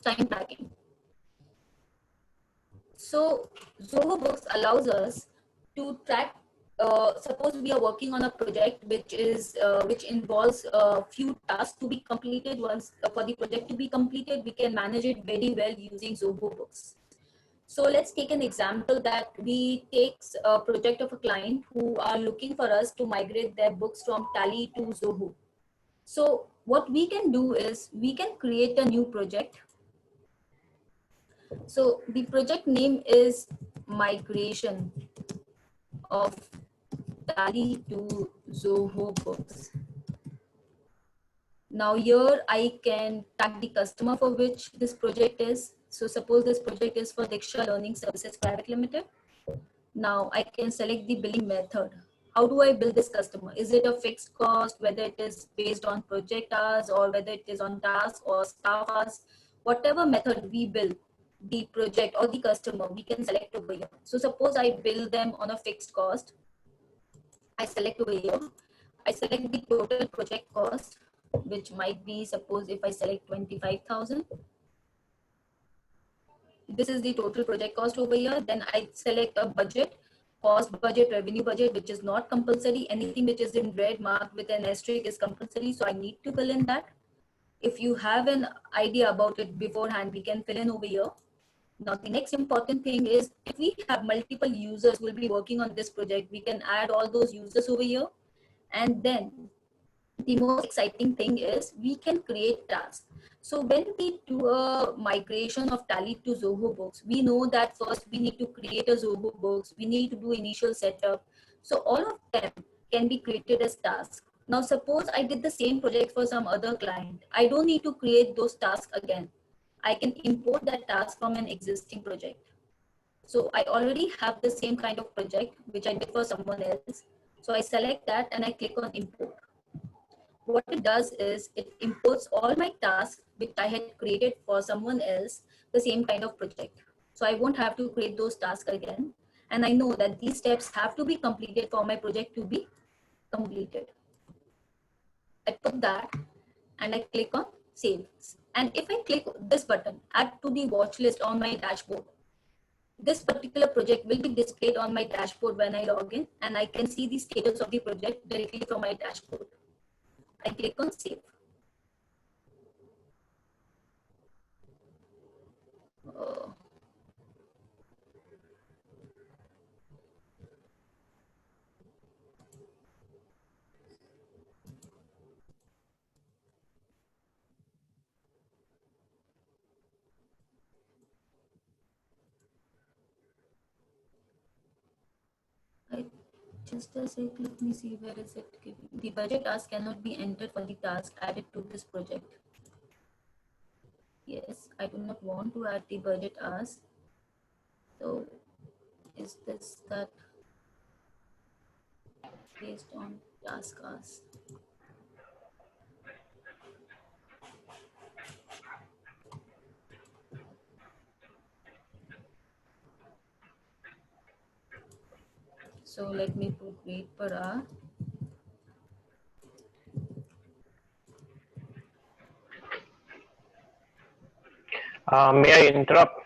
Speaker 2: time tracking. So Zoho Books allows us to track. Suppose we are working on a project which involves a few tasks to be completed. Once for the project to be completed, we can manage it very well using Zoho Books. So let's take an example that we take a project of a client who are looking for us to migrate their books from Tally to Zoho. So what we can do is we can create a new project. So the project name is migration of Tally to Zoho Books. Now here I can tag the customer for which this project is. So suppose this project is for Diksha Learning Services Private Limited. Now I can select the billing method. How do I bill this customer? Is it a fixed cost, whether it is based on project hours or whether it is on task or staff hours? whatever method we bill the project or the customer, we can select over here. So suppose I bill them on a fixed cost. I select over here. I select the total project cost, which might be, suppose if I select 25,000, this is the total project cost over here. Then I select a budget, cost budget, revenue budget, which is not compulsory. Anything which is in red marked with an asterisk is compulsory, so I need to fill in that. If you have an idea about it beforehand, we can fill in over here. Now the next important thing is, if we have multiple users who will be working on this project, we can add all those users over here. And then the most exciting thing is we can create tasks. So when we do a migration of Tally to Zoho Books, we know that first we need to create a Zoho Books, we need to do initial setup. So all of them can be created as tasks. Now suppose I did the same project for some other client. I don't need to create those tasks again. I can import that task from an existing project. So I already have the same kind of project which I did for someone else. So I select that and I click on import. What it does is it imports all my tasks which I had created for someone else, the same kind of project. So I won't have to create those tasks again. And I know that these steps have to be completed for my project to be completed. I put that and I click on save. And if I click this button, add to the watch list on my dashboard, this particular project will be displayed on my dashboard when I log in, and I can see the status of the project directly from my dashboard. I click on save. Uh, just a sec, let me see where is it giving. The budget task cannot be entered for the task added to this project. Yes, I do not want to add the budget ask. So is this that based on task ask? So let me put rate per hour.
Speaker 3: May I interrupt?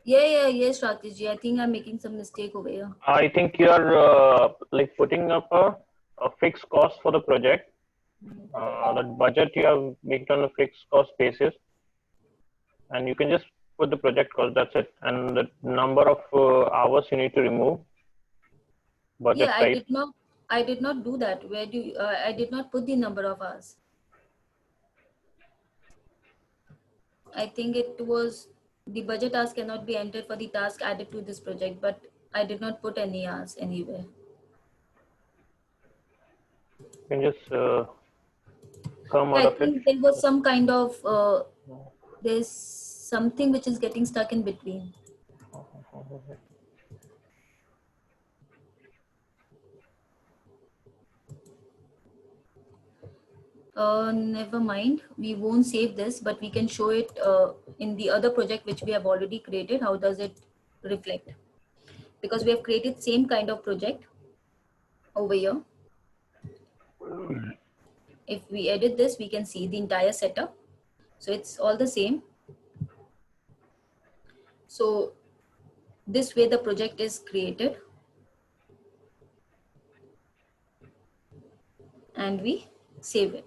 Speaker 2: Yes, Rakesh. I think I'm making some mistake over here.
Speaker 3: I think you are like putting up a fixed cost for the project. That budget you have made on a fixed cost basis, and you can just put the project cost. That's it, and the number of hours you need to remove. Budget
Speaker 2: Yeah,
Speaker 3: type.
Speaker 2: I did not do that. Where do you, I did not put the number of hours. I think it was the budget task cannot be entered for the task added to this project, but I did not put any hours anywhere.
Speaker 3: You can just come out
Speaker 2: I
Speaker 3: of it.
Speaker 2: think there was some kind of there's something which is getting stuck in between. Never mind. We won't save this, but we can show it in the other project which we have already created. How does it reflect? Because we have created same kind of project over here. If we edit this, we can see the entire setup. So it's all the same. So this way the project is created. And we save it.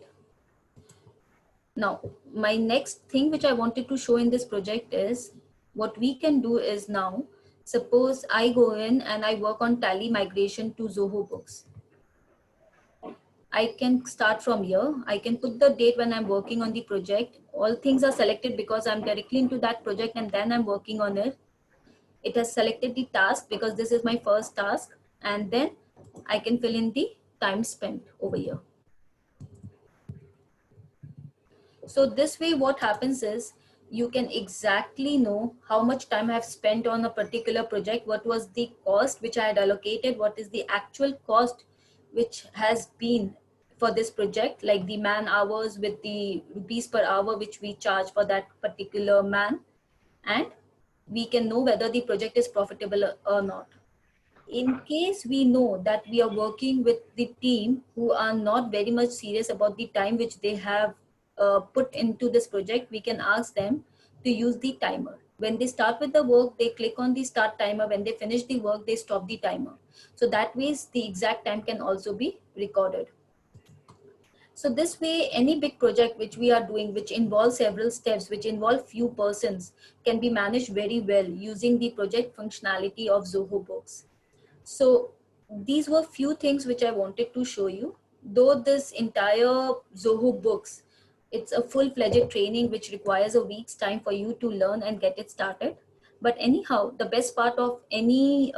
Speaker 2: Now, my next thing which I wanted to show in this project is what we can do is now, suppose I go in and I work on Tally migration to Zoho Books. I can start from here. I can put the date when I'm working on the project. All things are selected because I'm directly into that project and then I'm working on it. It has selected the task because this is my first task. And then I can fill in the time spent over here. So this way what happens is you can exactly know how much time I have spent on a particular project, what was the cost which I had allocated, what is the actual cost which has been for this project, like the man hours with the rupees per hour which we charge for that particular man, and we can know whether the project is profitable or not. In case we know that we are working with the team who are not very much serious about the time which they have put into this project, we can ask them to use the timer. When they start with the work, they click on the start timer. When they finish the work, they stop the timer. So that way the exact time can also be recorded. So this way, any big project which we are doing, which involves several steps, which involve few persons, can be managed very well using the project functionality of Zoho Books. So these were few things which I wanted to show you. Though this entire Zoho Books, it's a full-fledged training which requires a week's time for you to learn and get it started. But anyhow, the best part of any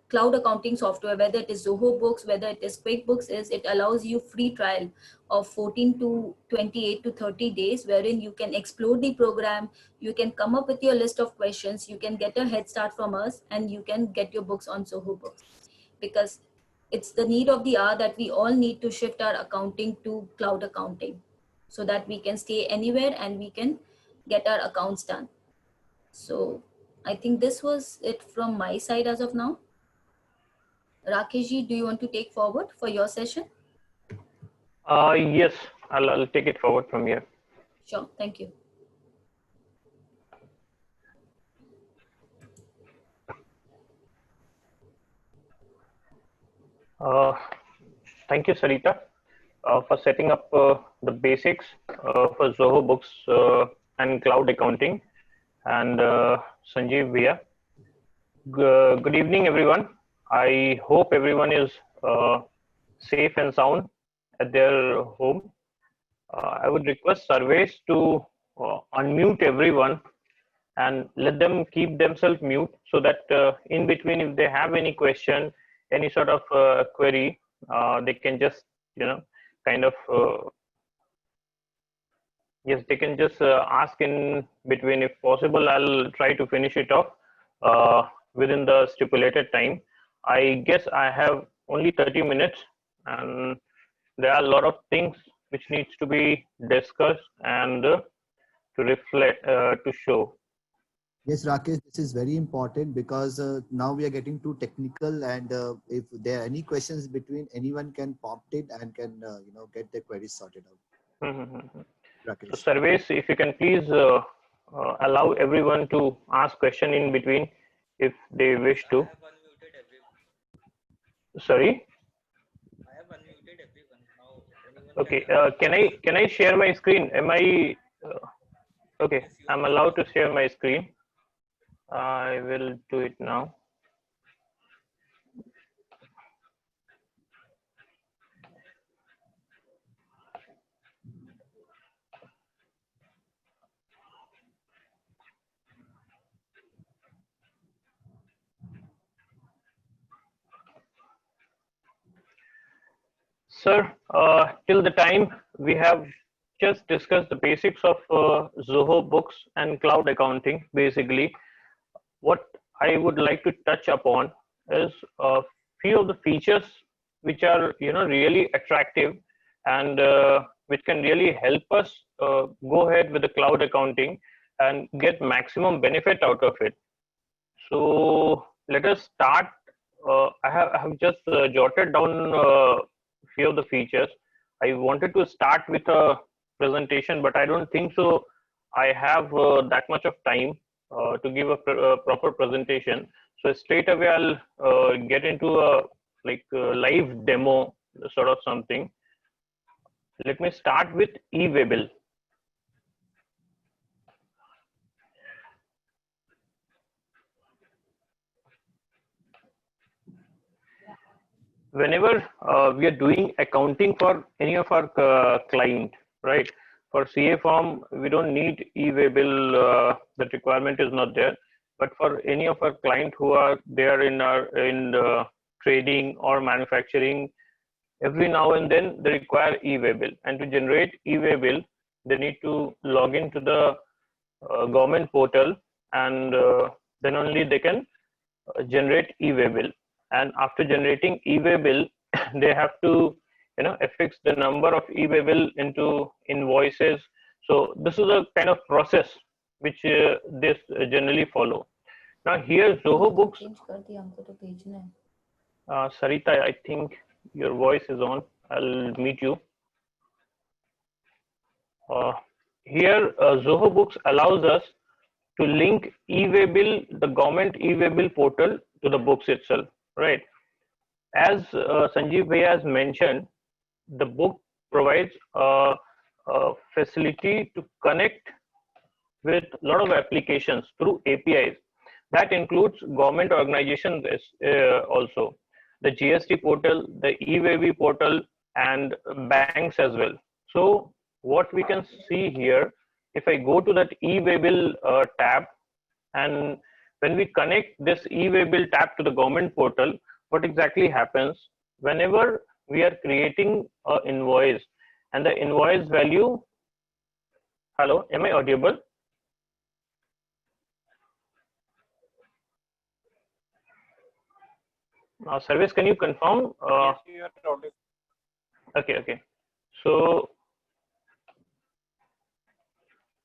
Speaker 2: cloud accounting software, whether it is Zoho Books, whether it is QuickBooks, is it allows you free trial of 14 to 28 to 30 days, wherein you can explore the program, you can come up with your list of questions, you can get a head start from us, and you can get your books on Zoho Books. Because it's the need of the hour that we all need to shift our accounting to cloud accounting so that we can stay anywhere and we can get our accounts done. So I think this was it from my side as of now. Rakeshji, do you want to take forward for your session?
Speaker 3: Yes, I'll take it forward from here.
Speaker 2: Sure, thank you.
Speaker 3: Thank you, Sarita, for setting up the basics for Zoho Books and cloud accounting, and Sanjeev Bhaiya. Good evening, everyone. I hope everyone is safe and sound at their home. I would request Sarvesh to unmute everyone and let them keep themselves mute, so that in between, if they have any question, any sort of query, they can just, kind of, yes, they can just ask in between. If possible, I'll try to finish it off within the stipulated time. I guess I have only 30 minutes, and there are a lot of things which needs to be discussed and to reflect, to show.
Speaker 1: Yes, Rakesh, this is very important because now we are getting too technical, and if there are any questions between, anyone can prompt it and can get the queries sorted out.
Speaker 3: So,
Speaker 1: Rakesh.
Speaker 3: Sarvesh, if you can please allow everyone to ask question in between if they wish to.
Speaker 4: I have unmuted everyone.
Speaker 3: Sorry.
Speaker 4: I have unmuted everyone. Now anyone
Speaker 3: Okay. Can I share my screen? Am I okay?
Speaker 4: Yes, you
Speaker 3: I'm
Speaker 4: are.
Speaker 3: allowed to share my screen. I will do it now. Sir, till the time we have just discussed the basics of Zoho Books and cloud accounting. Basically, what I would like to touch upon is a few of the features which are really attractive, and which can really help us go ahead with the cloud accounting and get maximum benefit out of it. So let us start. I have just jotted down few of the features. I wanted to start with a presentation, but I don't think so. I have that much of time to give a proper presentation. So straight away, I'll get into a live demo sort of something. Let me start with eWaybill. Whenever we are doing accounting for any of our client, right? For CA form, we don't need eWaybill. That requirement is not there. But for any of our client who are there in trading or manufacturing, every now and then they require eWaybill. And to generate eWaybill, they need to log into the government portal, and then only they can generate eWaybill. And after generating eWaybill, they have to affix the number of e-way bill into invoices. So this is a kind of process which this generally follow. Now here Zoho Books, Sarita, I think your voice is on. I'll mute you. Here Zoho Books allows us to link e-way bill, the government e-way bill portal, to the books itself, right? As Sanjeev Bhaiya has mentioned, the book provides a facility to connect with a lot of applications through APIs. That includes government organizations also, the GST portal, the e-way portal, and banks as well. So what we can see here, if I go to that e-way bill tab, and when we connect this e-way bill tab to the government portal, what exactly happens whenever we are creating an invoice and the invoice value, hello, am I audible? Service, can you confirm?
Speaker 5: Yes, you are audible.
Speaker 3: Okay. So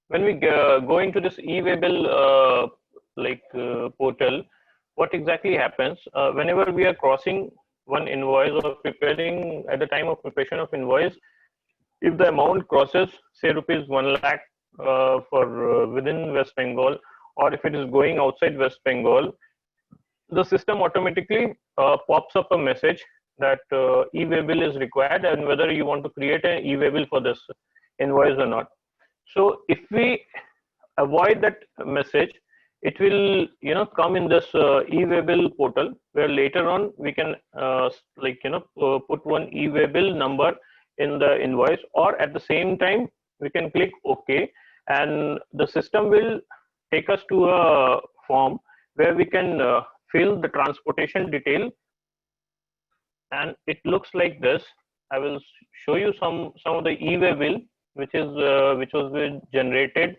Speaker 3: when we go into this e-way bill portal, what exactly happens whenever we are crossing one invoice or preparing at the time of preparation of invoice, if the amount crosses say rupees 1 lakh for within West Bengal, or if it is going outside West Bengal, the system automatically pops up a message that e-way bill is required and whether you want to create an e-way bill for this invoice or not. So if we avoid that message, it will come in this e-way bill portal, where later on we can put one e-way bill number in the invoice, or at the same time we can click OK, and the system will take us to a form where we can fill the transportation detail, and it looks like this. I will show you some of the e-way bill which was generated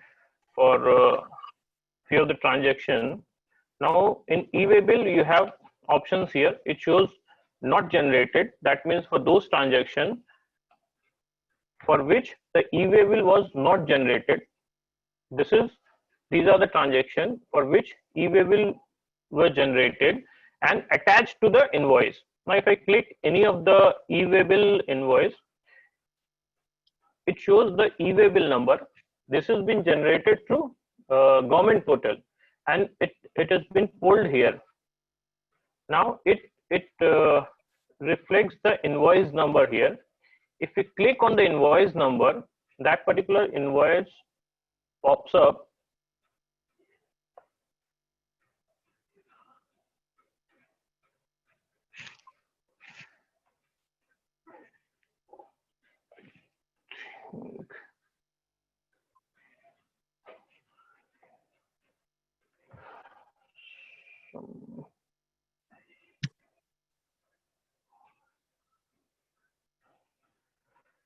Speaker 3: for few of the transaction. Now in e-way bill you have options here. It shows not generated. That means for those transactions for which the e-way bill was not generated, these are the transactions for which e-way bill were generated and attached to the invoice. Now if I click any of the e-way bill invoice, it shows the e-way bill number. This has been generated through government portal, and it has been pulled here. Now it reflects the invoice number here. If we click on the invoice number, that particular invoice pops up.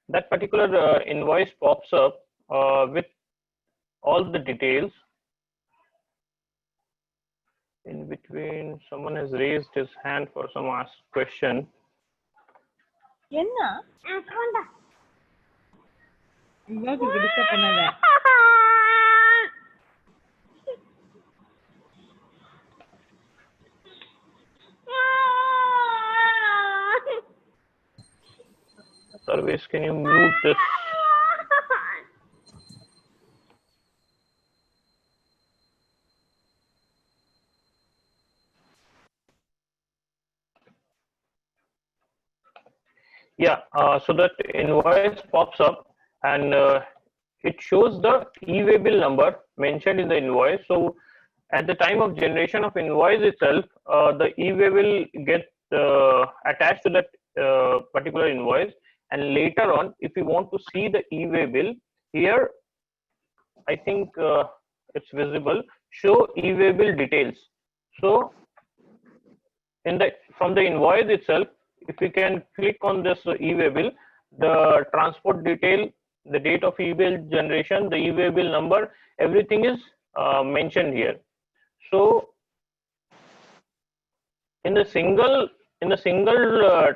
Speaker 3: That particular invoice pops up with all the details. In between, someone has raised his hand for some question. Service, can you mute this? Yeah, so that invoice pops up, and it shows the e-way bill number mentioned in the invoice. So at the time of generation of invoice itself, the e-way bill gets attached to that particular invoice, and later on, if you want to see the e-way bill, here I think it's visible, show e-way bill details. So from the invoice itself, if we can click on this e-way bill, the transport detail, the date of e-bill generation, the e-way bill number, everything is mentioned here. So in the single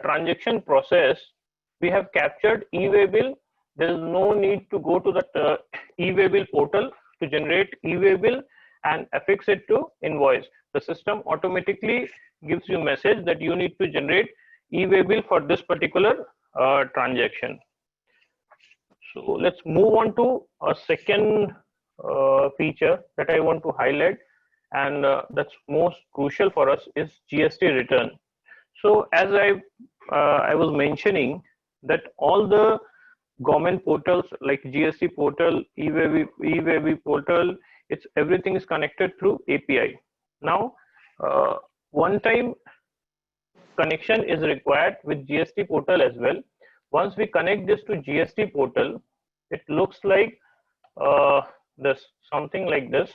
Speaker 3: transaction process, we have captured e-way bill. There is no need to go to the e-way bill portal to generate e-way bill and affix it to invoice. The system automatically gives you a message that you need to generate e-way bill for this particular transaction. So let's move on to a second feature that I want to highlight, and that's most crucial for us is GST return. So as I was mentioning that all the government portals like GST portal, e-way portal, everything is connected through API. Now, one time connection is required with GST portal as well. Once we connect this to GST portal, it looks like this, something like this.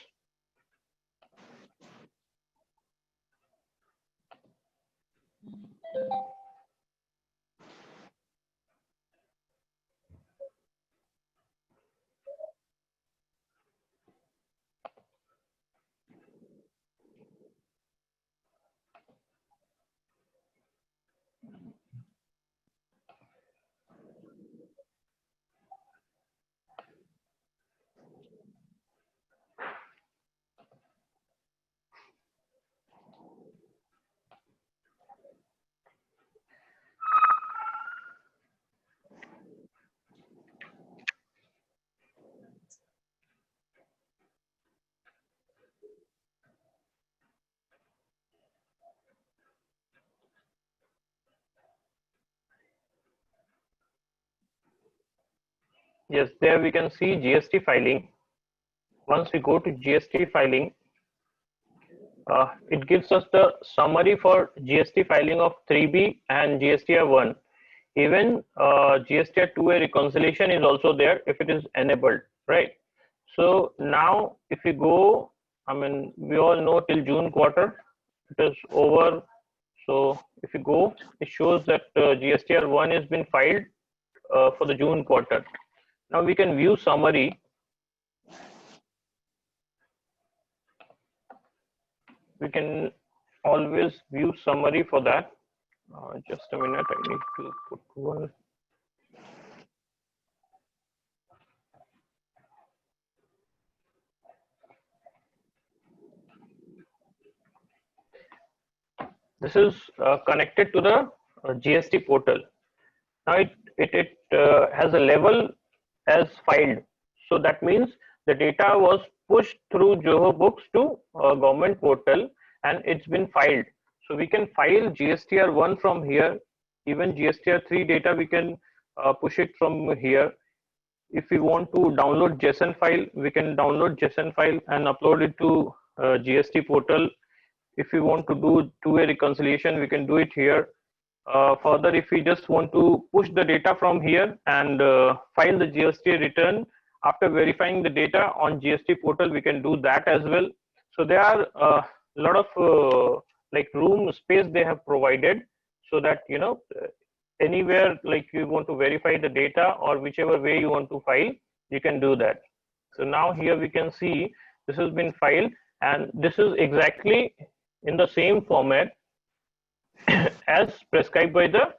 Speaker 3: Yes, there we can see GST filing. Once we go to GST filing, it gives us the summary for GST filing of 3B and GSTR 1. Even GSTR 2A reconciliation is also there if it is enabled, right? So now if we go, I mean, we all know till June quarter, it is over. So if you go, it shows that GSTR 1 has been filed for the June quarter. Now we can view summary. We can always view summary for that. Just a minute, I need to put one. This is connected to the GST portal. Now it has a level as filed. So that means the data was pushed through Zoho Books to government portal and it's been filed. So we can file GSTR 1 from here. Even GSTR 3 data we can push it from here. If we want to download JSON file, we can download JSON file and upload it to GST portal. If we want to do two-way reconciliation, we can do it here. Further, if we just want to push the data from here and file the GST return after verifying the data on GST portal, we can do that as well. So there are a lot of like room space they have provided so that, you know, anywhere like you want to verify the data or whichever way you want to file, you can do that. So now here we can see this has been filed and this is exactly in the same format as prescribed by the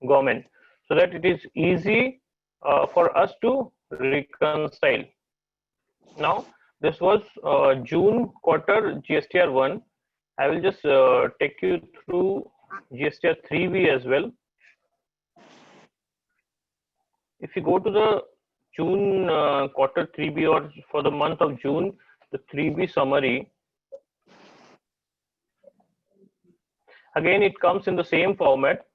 Speaker 3: government, so that it is easy for us to reconcile. Now this was June quarter GSTR 1. I will just take you through GSTR 3B as well. If you go to the June quarter 3B or for the month of June, the 3B summary, again it comes in the same format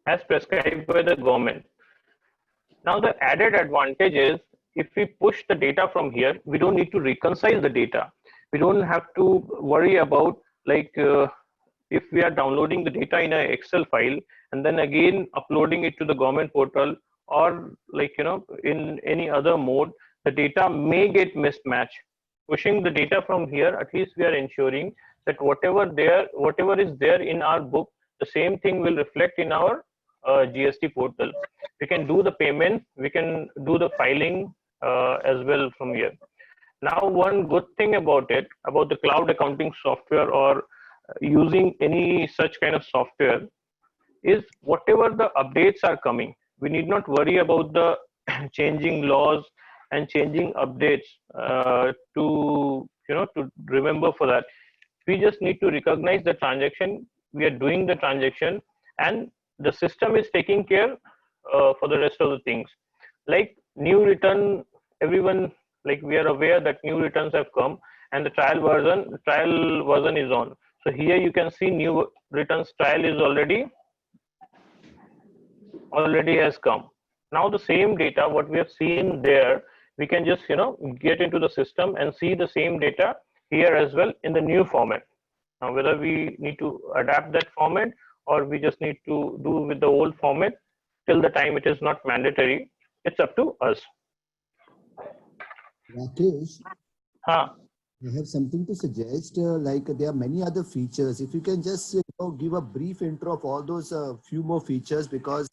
Speaker 3: as prescribed by the government. Now the added advantage is if we push the data from here, we don't need to reconcile the data. We don't have to worry about like if we are downloading the data in an Excel file and then again uploading it to the government portal or like, you know, in any other mode, the data may get mismatched. Pushing the data from here, at least we are ensuring that whatever is there in our book, the same thing will reflect in our GST portal. We can do the payment, we can do the filing as well from here. Now, one good thing about it, about the cloud accounting software or using any such kind of software, is whatever the updates are coming, we need not worry about the changing laws and changing updates to to remember for that. We just need to recognize the transaction, we are doing the transaction, and the system is taking care for the rest of the things. Like new return, everyone, like we are aware that new returns have come and the trial version is on. So here you can see new returns trial is already has come. Now the same data what we have seen there, we can just get into the system and see the same data here as well in the new format. Now whether we need to adapt that format or we just need to do with the old format till the time it is not mandatory, it's up to us.
Speaker 1: Rakesh,
Speaker 3: Huh.
Speaker 1: I have something to suggest. Like there are many other features. If you can just give a brief intro of all those few more features, because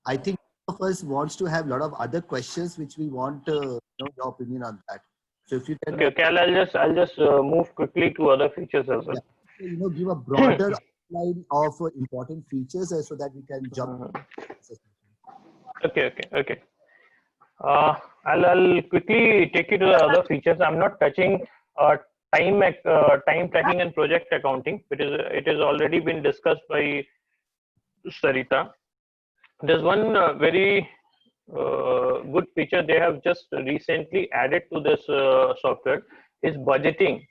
Speaker 1: I think of us wants to have a lot of other questions which we want to know your opinion on that. So if you can,
Speaker 3: Okay, I'll just move quickly to other features as well.
Speaker 1: give a broader outline of important features so that we can jump.
Speaker 3: Okay. I'll quickly take you to the other features. I'm not touching time tracking and project accounting. It is already been discussed by Sarita. There's one very good feature they have just recently added to this software is budgeting.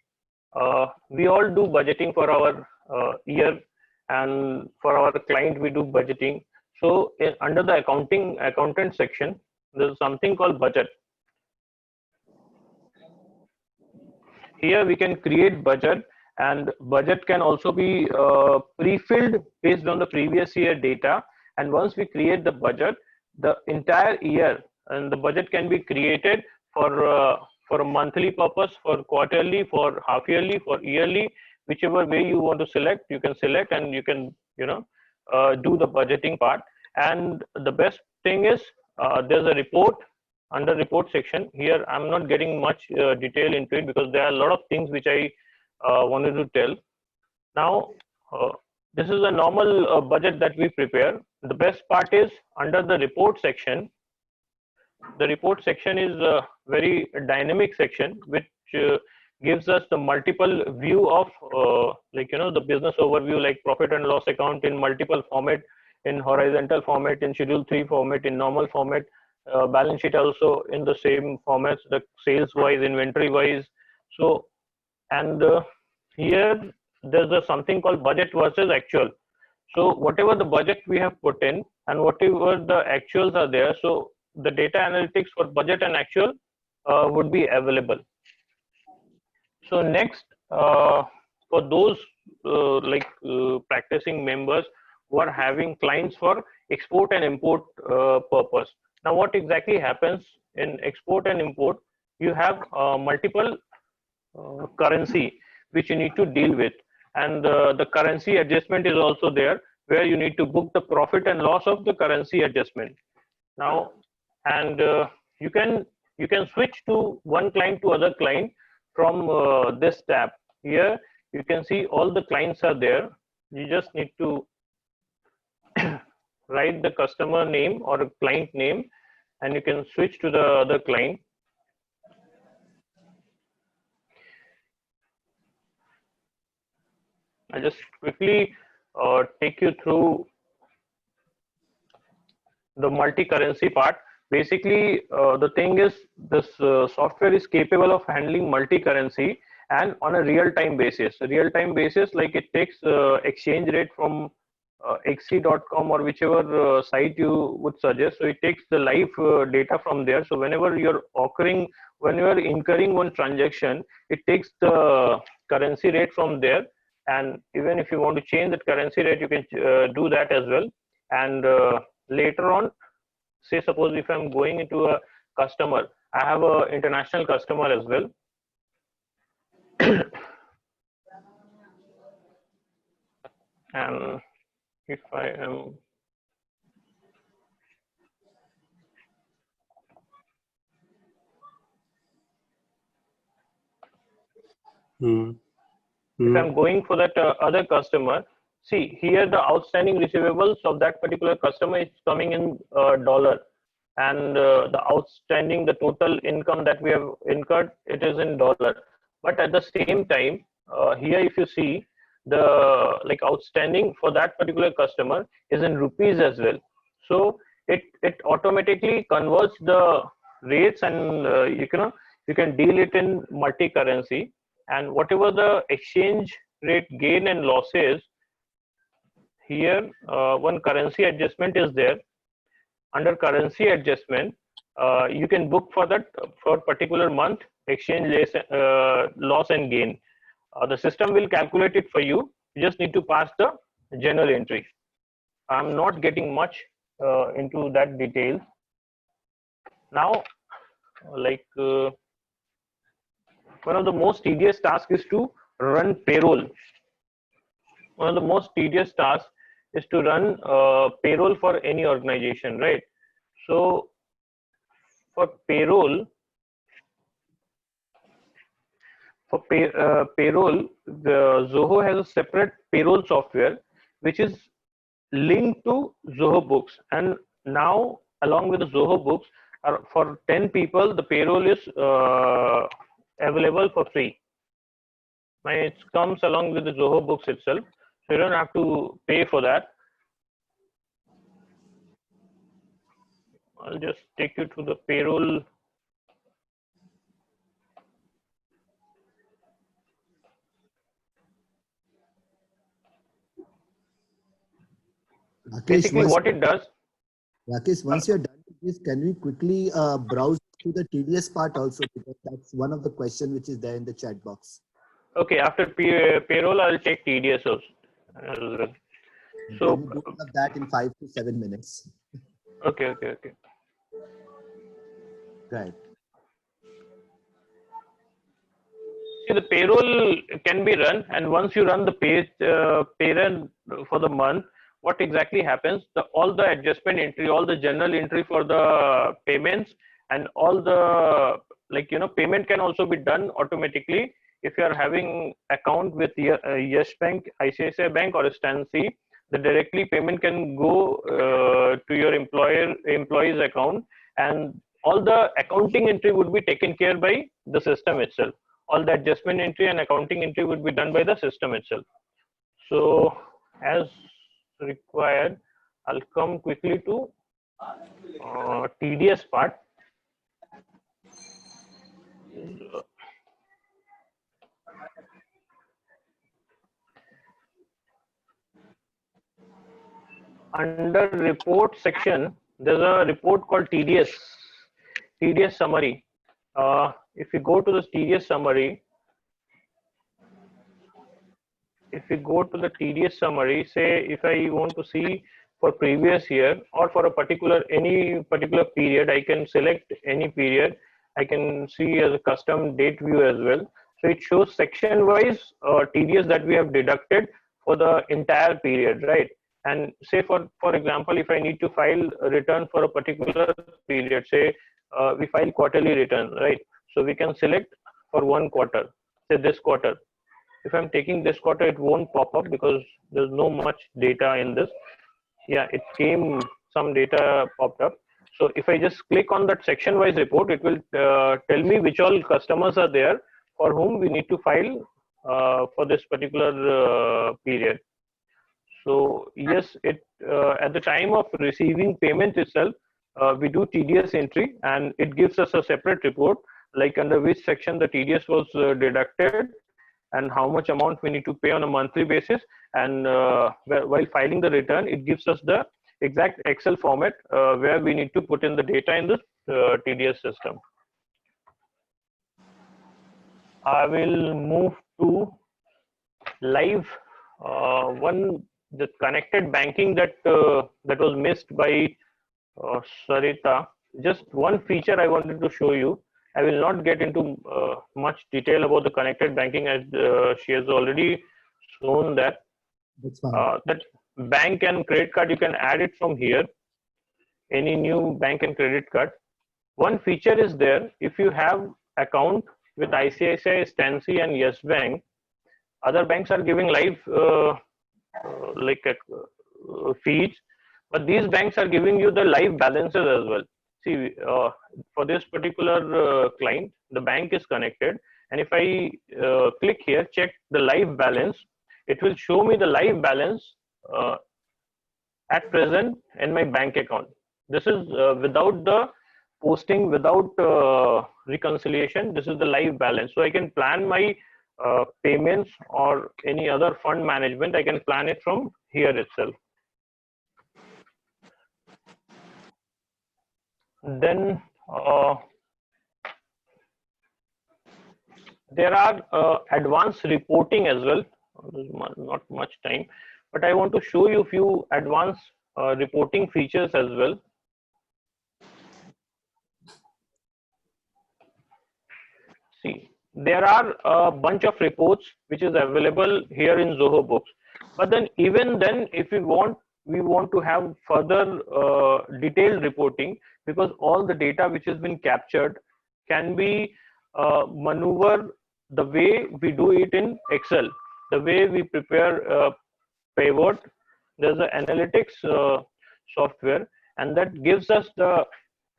Speaker 3: We all do budgeting for our year, and for our client we do budgeting. So under the accountant section, there's something called budget. Here we can create budget, and budget can also be pre-filled based on the previous year data. And once we create the budget, the entire year, and the budget can be created for a monthly purpose, for quarterly, for half yearly, for yearly, whichever way you want to select, you can select, and you can do the budgeting part. And the best thing is there's a report under report section. Here I'm not getting much detail into it because there are a lot of things which I wanted to tell. Now this is a normal budget that we prepare. The best part is under the report section. The report section is a very dynamic section which gives us the multiple view of the business overview, like profit and loss account in multiple format, in horizontal format, in schedule 3 format, in normal format, balance sheet also in the same formats, the sales wise, inventory wise. So, and here there's something called budget versus actual. So whatever the budget we have put in and whatever the actuals are there, so the data analytics for budget and actual would be available. So next, for those practicing members who are having clients for export and import purpose. Now what exactly happens in export and import? You have multiple currency which you need to deal with, and the currency adjustment is also there, where you need to book the profit and loss of the currency adjustment. Now, and you can switch to one client to other client from this tab. Here you can see all the clients are there. You just need to write the customer name or a client name, and you can switch to the other client. I'll just quickly take you through the multi-currency part. Basically, the thing is, this software is capable of handling multi-currency and on a real-time basis. Real-time basis, like it takes exchange rate from XC.com or whichever site you would suggest. So it takes the live data from there. So whenever you're incurring one transaction, it takes the currency rate from there. And even if you want to change that currency rate, you can do that as well. And later on, say suppose if I'm going into a customer, I have an international customer as well. And if I am if I'm going for that other customer, see here the outstanding receivables of that particular customer is coming in dollar, and the outstanding, the total income that we have incurred, it is in dollar. But at the same time, here if you see, the like outstanding for that particular customer is in rupees as well. So it automatically converts the rates, and you can deal it in multi currency, and whatever the exchange rate gain and losses, here one currency adjustment is there. Under currency adjustment, you can book for that for particular month exchange loss and gain. The system will calculate it for you. You just need to pass the journal entry. I'm not getting much into that detail now. Like one of the most tedious tasks is to run payroll. One of the most tedious tasks is to run payroll for any organization, right? So for payroll, payroll, the Zoho has a separate payroll software which is linked to Zoho Books, and now along with the Zoho Books, for 10 people, the payroll is available for free. It comes along with the Zoho Books itself, so you don't have to pay for that. I'll just take you to the payroll. Basically, what it does.
Speaker 1: Rakesh, once you're done with this, can we quickly browse through the TDS part also, because that's one of the questions which is there in the chat box.
Speaker 3: Okay, after payroll, I'll take TDS also. So
Speaker 1: we do that in 5 to 7 minutes.
Speaker 3: Okay.
Speaker 1: Right.
Speaker 3: See, the payroll can be run, and once you run the pay run for the month, what exactly happens? All the adjustment entry, all the journal entry for the payments, and all the payment can also be done automatically if you are having account with Yes Bank, ICICI Bank, or Stancy. The directly payment can go to your employee's account, and all the accounting entry would be taken care by the system itself. All the adjustment entry and accounting entry would be done by the system itself. So as required, I'll come quickly to TDS part. Under report section, there's a report called TDS summary. If you go to the TDS summary, say if I want to see for previous year or for any particular period, I can select any period. I can see as a custom date view as well. So it shows section wise TDS that we have deducted for the entire period, right? And say for example, if I need to file a return for a particular period, say we file quarterly return, right? So we can select for one quarter, say this quarter. If I'm taking this quarter, it won't pop up because there's no much data in this. Yeah, it came, some data popped up. So if I just click on that section wise report, it will tell me which all customers are there for whom we need to file for this particular period. So yes, at the time of receiving payment itself, we do TDS entry, and it gives us a separate report, like under which section the TDS was deducted and how much amount we need to pay on a monthly basis. And while filing the return, it gives us the exact Excel format where we need to put in the data in the TDS system. I will move to live the connected banking that was missed by Sarita. Just one feature I wanted to show you. I will not get into much detail about the connected banking, as she has already shown that. That bank and credit card, you can add it from here. Any new bank and credit card. One feature is there. If you have account with ICICI, Stancy, and Yes Bank, other banks are giving live feeds, but these banks are giving you the live balances as well. See, for this particular client, the bank is connected, and if I click here, check the live balance, it will show me the live balance at present in my bank account. This is without the posting, without reconciliation. This is the live balance. So I can plan my payments or any other fund management. I can plan it from here itself. Then there are advanced reporting as well. There's not much time, but I want to show you a few advanced reporting features as well. See, there are a bunch of reports which is available here in Zoho Books. But then even then, if we want to have further detailed reporting, because all the data which has been captured can be maneuvered the way we do it in Excel, the way we prepare pivot. There's an analytics software, and that gives us the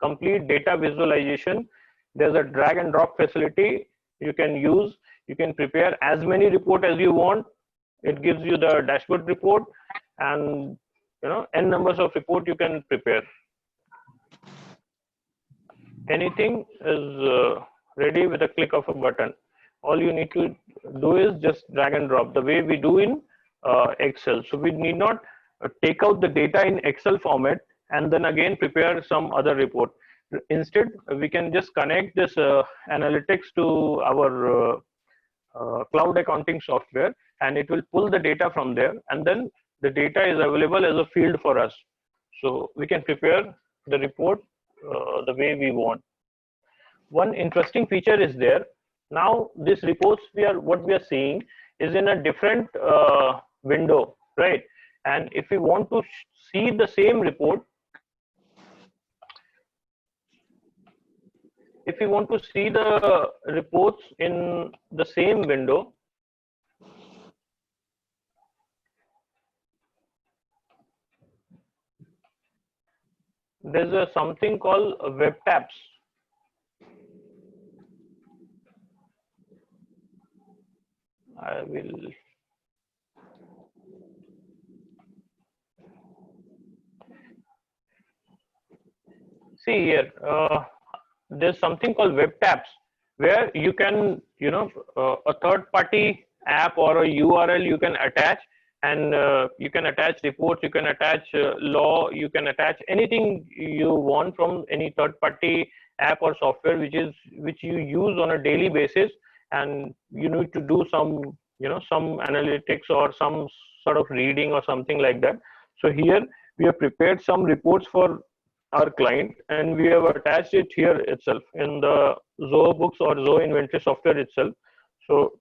Speaker 3: complete data visualization. There's a drag and drop facility you can use. You can prepare as many reports as you want. It gives you the dashboard report, and n numbers of report you can prepare. Anything is ready with a click of a button. All you need to do is just drag and drop the way we do in Excel. So we need not take out the data in Excel format and then again prepare some other report. Instead, we can just connect this analytics to our cloud accounting software, and it will pull the data from there, and then the data is available as a field for us. So we can prepare the report the way we want. One interesting feature is there. Now these reports what we are seeing is in a different window, right? And if we want to see the same report, if we want to see the reports in the same window, there's something called web tabs. I will see here. There's something called web tabs where you can, a third party app or a URL you can attach, and you can attach reports, you can attach law, you can attach anything you want from any third party app or software which you use on a daily basis, and you need to do some some analytics or some sort of reading or something like that. So here we have prepared some reports for our client, and we have attached it here itself in the Zoho Books or Zoho Inventory software itself. So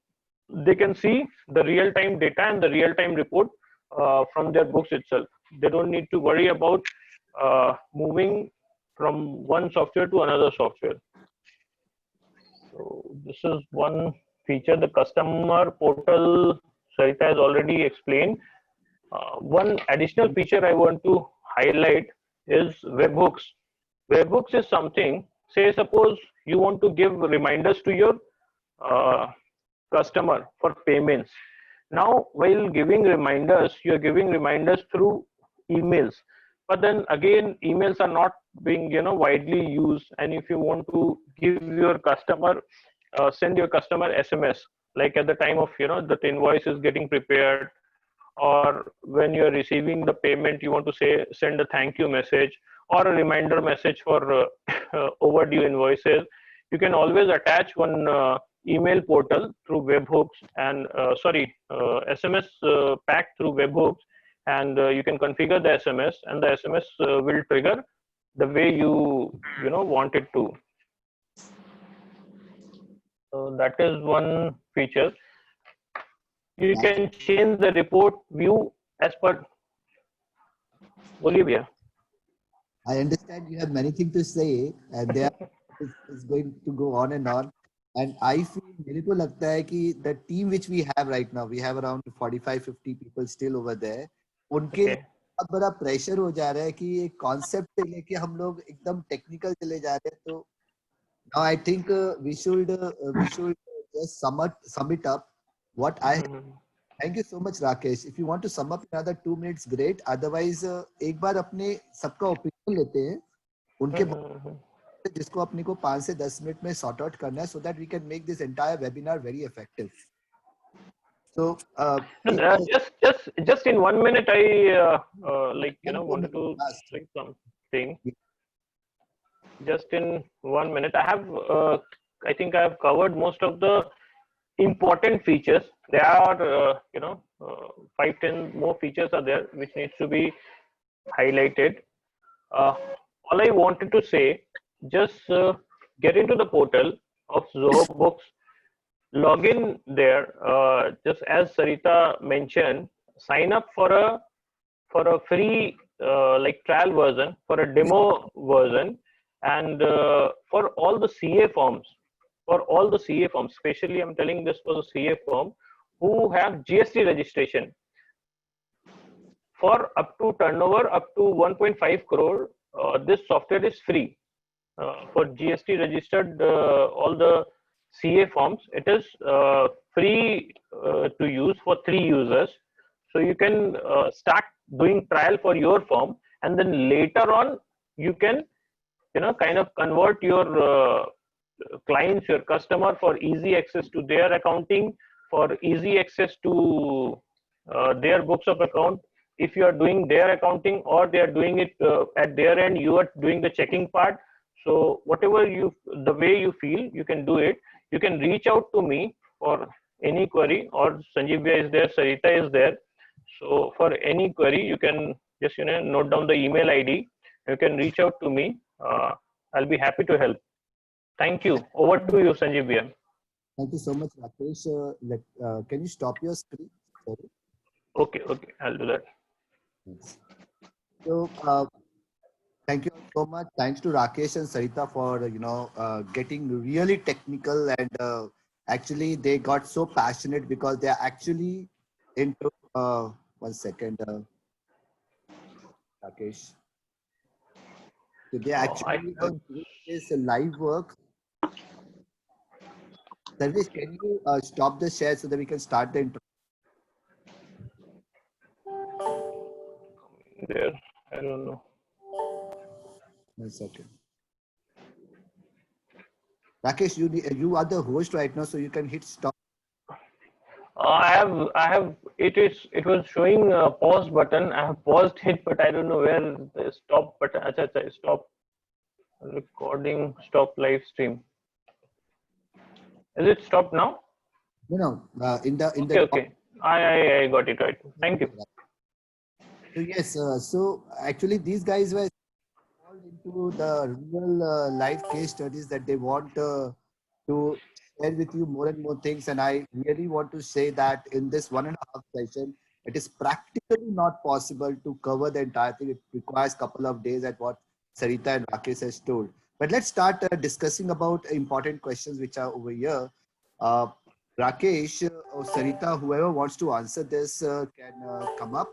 Speaker 3: they can see the real-time data and the real-time report from their books itself. They don't need to worry about moving from one software to another software. So this is one feature. The customer portal, Sarita has already explained. One additional feature I want to highlight is webhooks. Webhooks is something, say suppose you want to give reminders to your customer for payments. Now while giving reminders, you're giving reminders through emails, but then again emails are not being widely used, and if you want to give your customer send your customer SMS, like at the time of that invoice is getting prepared, or when you're receiving the payment, you want to send a thank you message or a reminder message for overdue invoices, you can always attach one email portal through webhooks and SMS pack through webhooks, and you can configure the SMS, and the SMS will trigger the way you want it to. So that is one feature. You can change the report view as per. Bolivia.
Speaker 1: I understand you have many things to say, and there is going to go on and on. And I feel मेरे को लगता है कि the team which we have right now, we have around 45-50 people still over there. उनके लिए
Speaker 3: Okay.
Speaker 1: बहुत बड़ा pressure हो जा रहा है कि ये कॉन्सेप्ट से लेके हम लोग एकदम टेक्निकल चले जा रहे हैं. तो now I think we should just sum it up. What I Thank you so much, Rakesh. If you want to sum up in another 2 minutes, great. Otherwise, एक बार अपने सबका ओपिनियन लेते हैं उनके जिसको अपने को 5 से 10 मिनट में सॉर्ट आउट करना है, so that we can make this entire webinar very effective. So,
Speaker 3: just in 1 minute, I like wanted to say something. Just in 1 minute, I think I have covered most of the important features. There are 5-10 more features are there which needs to be highlighted. All I wanted to say, just get into the portal of Zoho Books, log in there, just as Sarita mentioned, sign up for a free like trial version, for a demo version, and for all the CA forms. For all the CA forms, especially I'm telling this for the CA form who have GST registration. For up to turnover up to 1.5 crore, this software is free. For GST registered all the CA forms, it is free to use for 3 users. So you can start doing trial for your form, and then later on you can kind of convert your clients, your customer, for easy access to their accounting, for easy access to their books of account. If you are doing their accounting or they are doing it at their end, you are doing the checking part. So whatever the way you feel, you can do it. You can reach out to me for any query, or Sanjeev is there, Sarita is there. So for any query, you can just note down the email ID. You can reach out to me. I'll be happy to help. Thank you. Over to you, Sanjeev Bhaiya.
Speaker 1: Thank you so much, Rakesh. Can you stop your screen? Sorry.
Speaker 3: Okay, I'll do that.
Speaker 1: Thanks. So, thank you so much. Thanks to Rakesh and Sarita for getting really technical, and actually they got so passionate because they are actually into. 1 second, Rakesh. So they actually doing this live work. Sarvesh, can you stop the share so that we can start the intro?
Speaker 3: There, I don't know.
Speaker 1: 1 second. Rakesh, you are the host right now, so you can hit stop.
Speaker 3: I have. It was showing a pause button. I have paused it, but I don't know where the stop button. Achha, stop recording. Stop live stream. Is it stopped now?
Speaker 1: No. In the
Speaker 3: Okay. I got it right. Thank you.
Speaker 1: So yes. So actually, these guys were involved into the real life case studies that they want to share with you more and more things. And I really want to say that in this 1.5 session, it is practically not possible to cover the entire thing. It requires a couple of days, at what Sarita and Rakesh has told. But let's start discussing about important questions which are over here. Rakesh or Sarita, whoever wants to answer this can come up.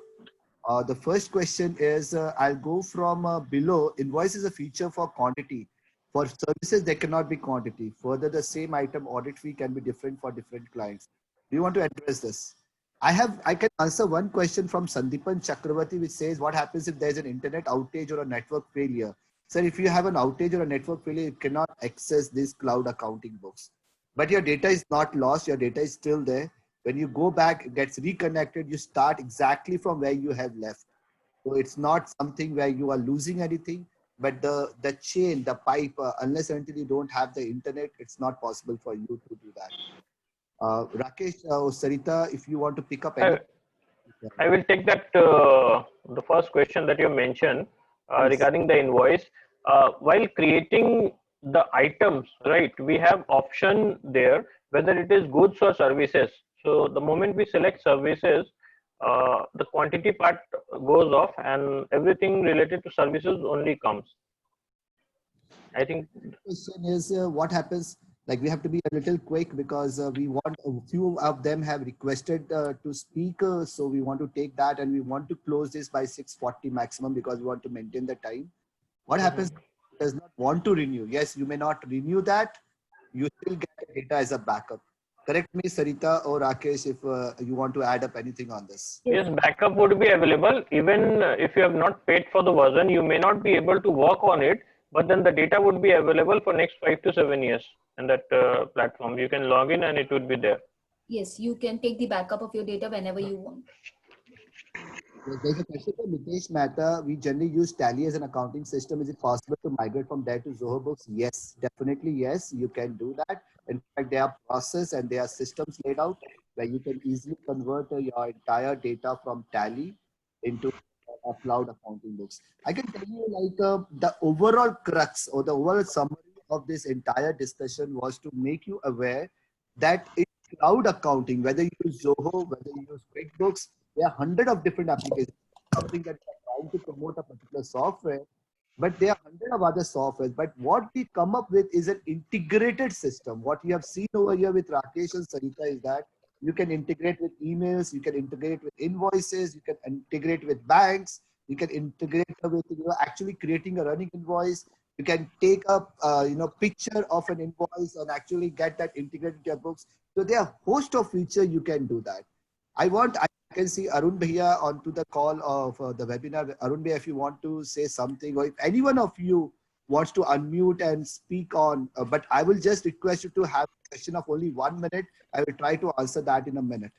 Speaker 1: The first question is, I'll go from below. Invoice is a feature for quantity. For services, there cannot be quantity. Further, the same item audit fee can be different for different clients. Do you want to address this? I can answer one question from Sandipan Chakravarti, which says, what happens if there's an internet outage or a network failure? Sir, if you have an outage or a network failure, you cannot access these cloud accounting books. But your data is not lost. Your data is still there. When you go back, it gets reconnected. You start exactly from where you have left. So it's not something where you are losing anything, but the chain, the pipe, unless and until you don't have the internet, it's not possible for you to do that. Rakesh or Sarita, if you want to pick up any.
Speaker 3: I will take that, the first question that you mentioned regarding the invoice. While creating the items, right, we have option there, whether it is goods or services. So the moment we select services, the quantity part goes off and everything related to services only comes. I think
Speaker 1: The question is, what happens Like we have to be a little quick because we want a few of them have requested to speak. So we want to take that and we want to close this by 6:40 maximum because we want to maintain the time. What happens if it does not want to renew? Yes, you may not renew that. You still get the data as a backup. Correct me, Sarita or Rakesh, if you want to add up anything on this.
Speaker 3: Yes, backup would be available. Even if you have not paid for the version, you may not be able to work on it, but then the data would be available for next 5 to 7 years in that platform. You can log in and it would be there.
Speaker 2: Yes, you can take the backup of your data whenever you want.
Speaker 1: There's a question from Mitesh Mehta. We generally use Tally as an accounting system. Is it possible to migrate from there to Zoho Books? Yes, definitely yes, you can do that. In fact, there are processes and there are systems laid out where you can easily convert your entire data from Tally into a cloud accounting books. I can tell you like the overall crux or the overall summary of this entire discussion was to make you aware that in cloud accounting, whether you use Zoho, whether you use QuickBooks, there are hundred of different applications. Something that we are trying to promote a particular software, but there are hundred of other softwares. But what we come up with is an integrated system. What you have seen over here with Rakesh and Sarita is that you can integrate with emails, you can integrate with invoices, you can integrate with banks, you can integrate with actually creating a running invoice. You can take up picture of an invoice and actually get that integrated into your books. So there are a host of features you can do that. I can see Arun Bhaiya onto the call of the webinar. Arun Bhaiya, if you want to say something, or if any one of you wants to unmute and speak on, but I will just request you to have a question of only 1 minute. I will try to answer that in a minute.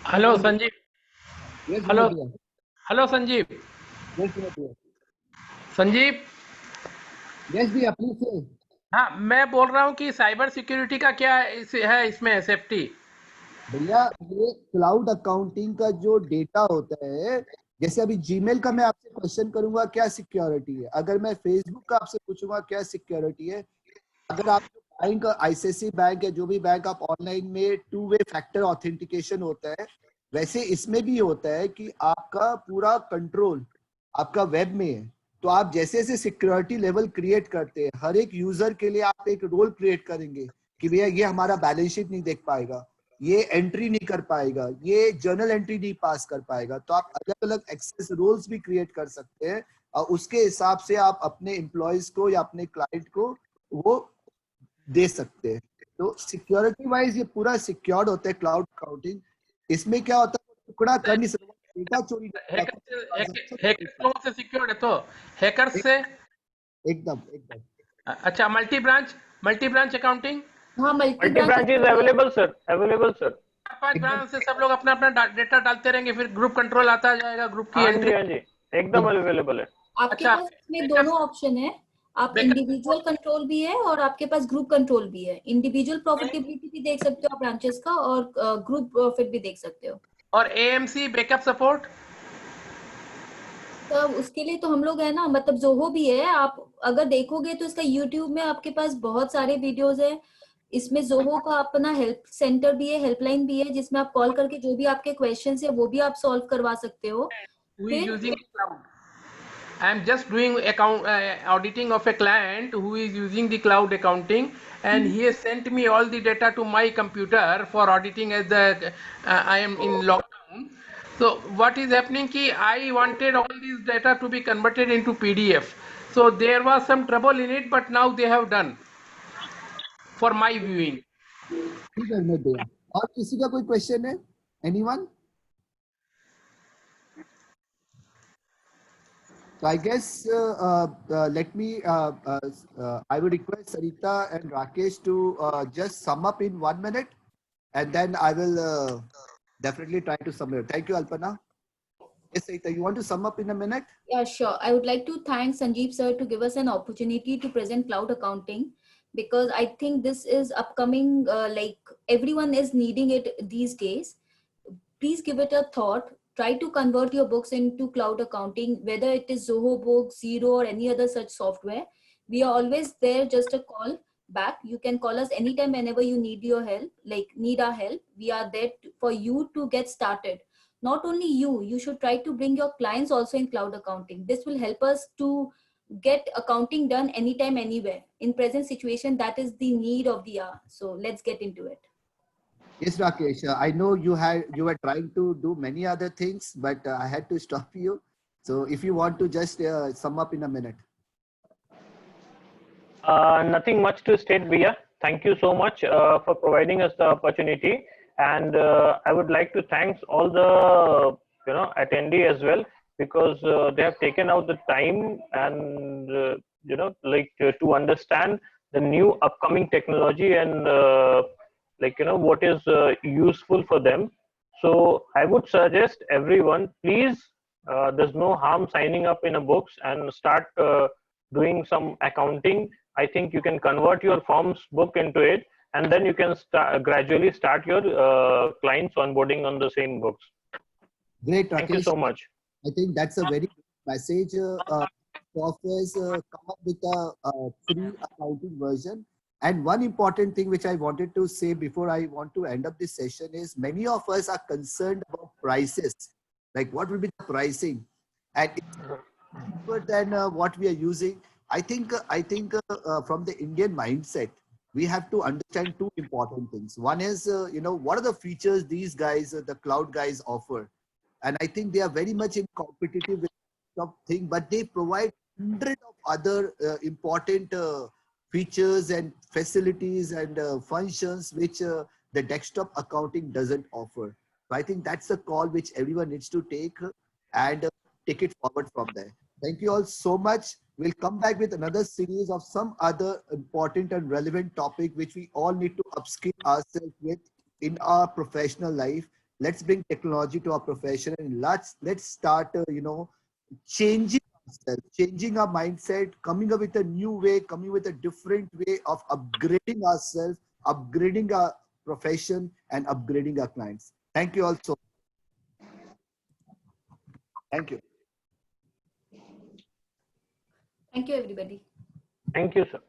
Speaker 5: Hello, Sanjeev.
Speaker 1: Yes,
Speaker 5: Hello.
Speaker 1: Vinod.
Speaker 5: Hello, Sanjeev.
Speaker 1: Yes, Vinod.
Speaker 5: Sanjeev,
Speaker 1: Yes, भैया, please say.
Speaker 5: हाँ, मैं बोल रहा हूँ कि cyber security का क्या है इसमें सेफ्टी?
Speaker 1: भैया ये क्लाउड अकाउंटिंग का जो डेटा होता है, जैसे अभी जीमेल का मैं आपसे क्वेश्चन करूंगा क्या सिक्योरिटी है, अगर मैं फेसबुक का आपसे पूछूंगा क्या सिक्योरिटी है, अगर आप बैंक आईसीआईसीआई बैंक है जो भी बैंक आप ऑनलाइन में 2 वे फैक्टर ऑथेंटिकेशन होता है, वैसे इसमें भी होता है कि आपका पूरा कंट्रोल आपका वेब में है. तो आप जैसे जैसे सिक्योरिटी लेवल क्रिएट करते हैं, हर एक यूजर के लिए आप एक रोल क्रिएट करेंगे कि भैया ये हमारा बैलेंस शीट नहीं देख पाएगा, ये एंट्री नहीं कर पाएगा, ये जर्नल एंट्री नहीं पास कर पाएगा. तो आप अलग अलग एक्सेस रोल्स भी क्रिएट कर सकते हैं और उसके हिसाब से आप अपने एम्प्लॉयज को या अपने क्लाइंट को वो दे सकते हैं. तो सिक्योरिटी वाइज ये पूरा सिक्योर्ड होता है क्लाउड अकाउंटिंग. इसमें क्या होता है, टुकड़ा कर नहीं सकता, डेटा चोरी
Speaker 5: हैकर लोगों से सिक्योर्ड है तो हैकर से
Speaker 1: एकदम.
Speaker 5: अच्छा, मल्टी ब्रांच अकाउंटिंग.
Speaker 2: हाँ,
Speaker 3: multi branch is available sir,
Speaker 5: 5 branch से सब लोग अपना डेटा डालते रहेंगे, फिर ग्रुप कंट्रोल आता जाएगा, ग्रुप की एंट्री.
Speaker 3: हाँ जी, एकदम अवेलेबल है.
Speaker 2: आपके पास इसमें दोनों ऑप्शन है. आप इंडिविजुअल कंट्रोल भी है और आपके पास ग्रुप कंट्रोल भी है. इंडिविजुअल प्रॉफिटेबिलिटी भी देख सकते हो आप ब्रांचेस का, और ग्रुप प्रॉफिट भी देख सकते हो.
Speaker 5: और एएमसी बैकअप सपोर्ट,
Speaker 2: तो उसके लिए तो हम लोग है ना, मतलब जोहो भी है. आप अगर देखोगे तो इसका यूट्यूब में आपके पास बहुत सारे वीडियोस है. इसमें जोहो का अपना हेल्प सेंटर भी है, हेल्पलाइन भी है, जिसमें आप कॉल करके जो भी आपके क्वेश्चंस है वो भी आप सॉल्व करवा सकते हो.
Speaker 5: I am just doing auditing of a client who is using the cloud accounting, and he has sent me all the data to my computer for auditing as I am in lockdown. So what is happening ki I wanted all these data to be converted into PDF. So there was some trouble in it, but now they have done for my viewing.
Speaker 1: ठीक है मैं दिया. और किसी का कोई question है? Anyone? So I guess let me I would request Sarita and Rakesh to just sum up in 1 minute, and then I will definitely try to sum it. Thank you, Alpana. Yes, Sarita, you want to sum up in a minute?
Speaker 2: Yeah, sure. I would like to thank Sanjeev sir to give us an opportunity to present cloud accounting, because I think this is upcoming, like everyone is needing it these days. Please give it a thought. Try to convert your books into cloud accounting, whether it is Zoho Books, Xero, or any other such software. We are always there, just a call back. You can call us anytime whenever you need your help, need our help. We are there for you to get started. Not only you should try to bring your clients also in cloud accounting. This will help us to get accounting done anytime, anywhere. In present situation, that is the need of the hour. So let's get into it.
Speaker 1: Yes, Rakesh. I know you were trying to do many other things, but I had to stop you. So if you want to just sum up in a minute.
Speaker 3: Nothing much to state, Via. Thank you so much for providing us the opportunity, and I would like to thank all the attendee as well, because they have taken out the time and to understand the new upcoming technology and what is useful for them. So I would suggest everyone, please, there's no harm signing up in a books and start doing some accounting. I think you can convert your forms book into it, and then you can gradually start your clients onboarding on the same books.
Speaker 1: Great, Rakesh.
Speaker 3: Thank you so much.
Speaker 1: I think that's a very good message. Softwares come up with a free accounting version. And one important thing which I wanted to say before I want to end up this session is many of us are concerned about prices. Like what will be the pricing? And it's cheaper than what we are using. I think from the Indian mindset, we have to understand two important things. One is, what are the features these guys, the cloud guys offer? And I think they are very much in competitive with the thing, but they provide hundreds of other important features and facilities and functions which the desktop accounting doesn't offer. So I think that's a call which everyone needs to take and take it forward from there. Thank you all so much. We'll come back with another series of some other important and relevant topic which we all need to upskill ourselves with in our professional life. Let's bring technology to our profession and let's start, changing ourselves, changing our mindset, coming up with a new way, coming with a different way of upgrading ourselves, upgrading our profession, and upgrading our clients. Thank you all so much. Thank you.
Speaker 2: Thank you, everybody.
Speaker 3: Thank you, sir.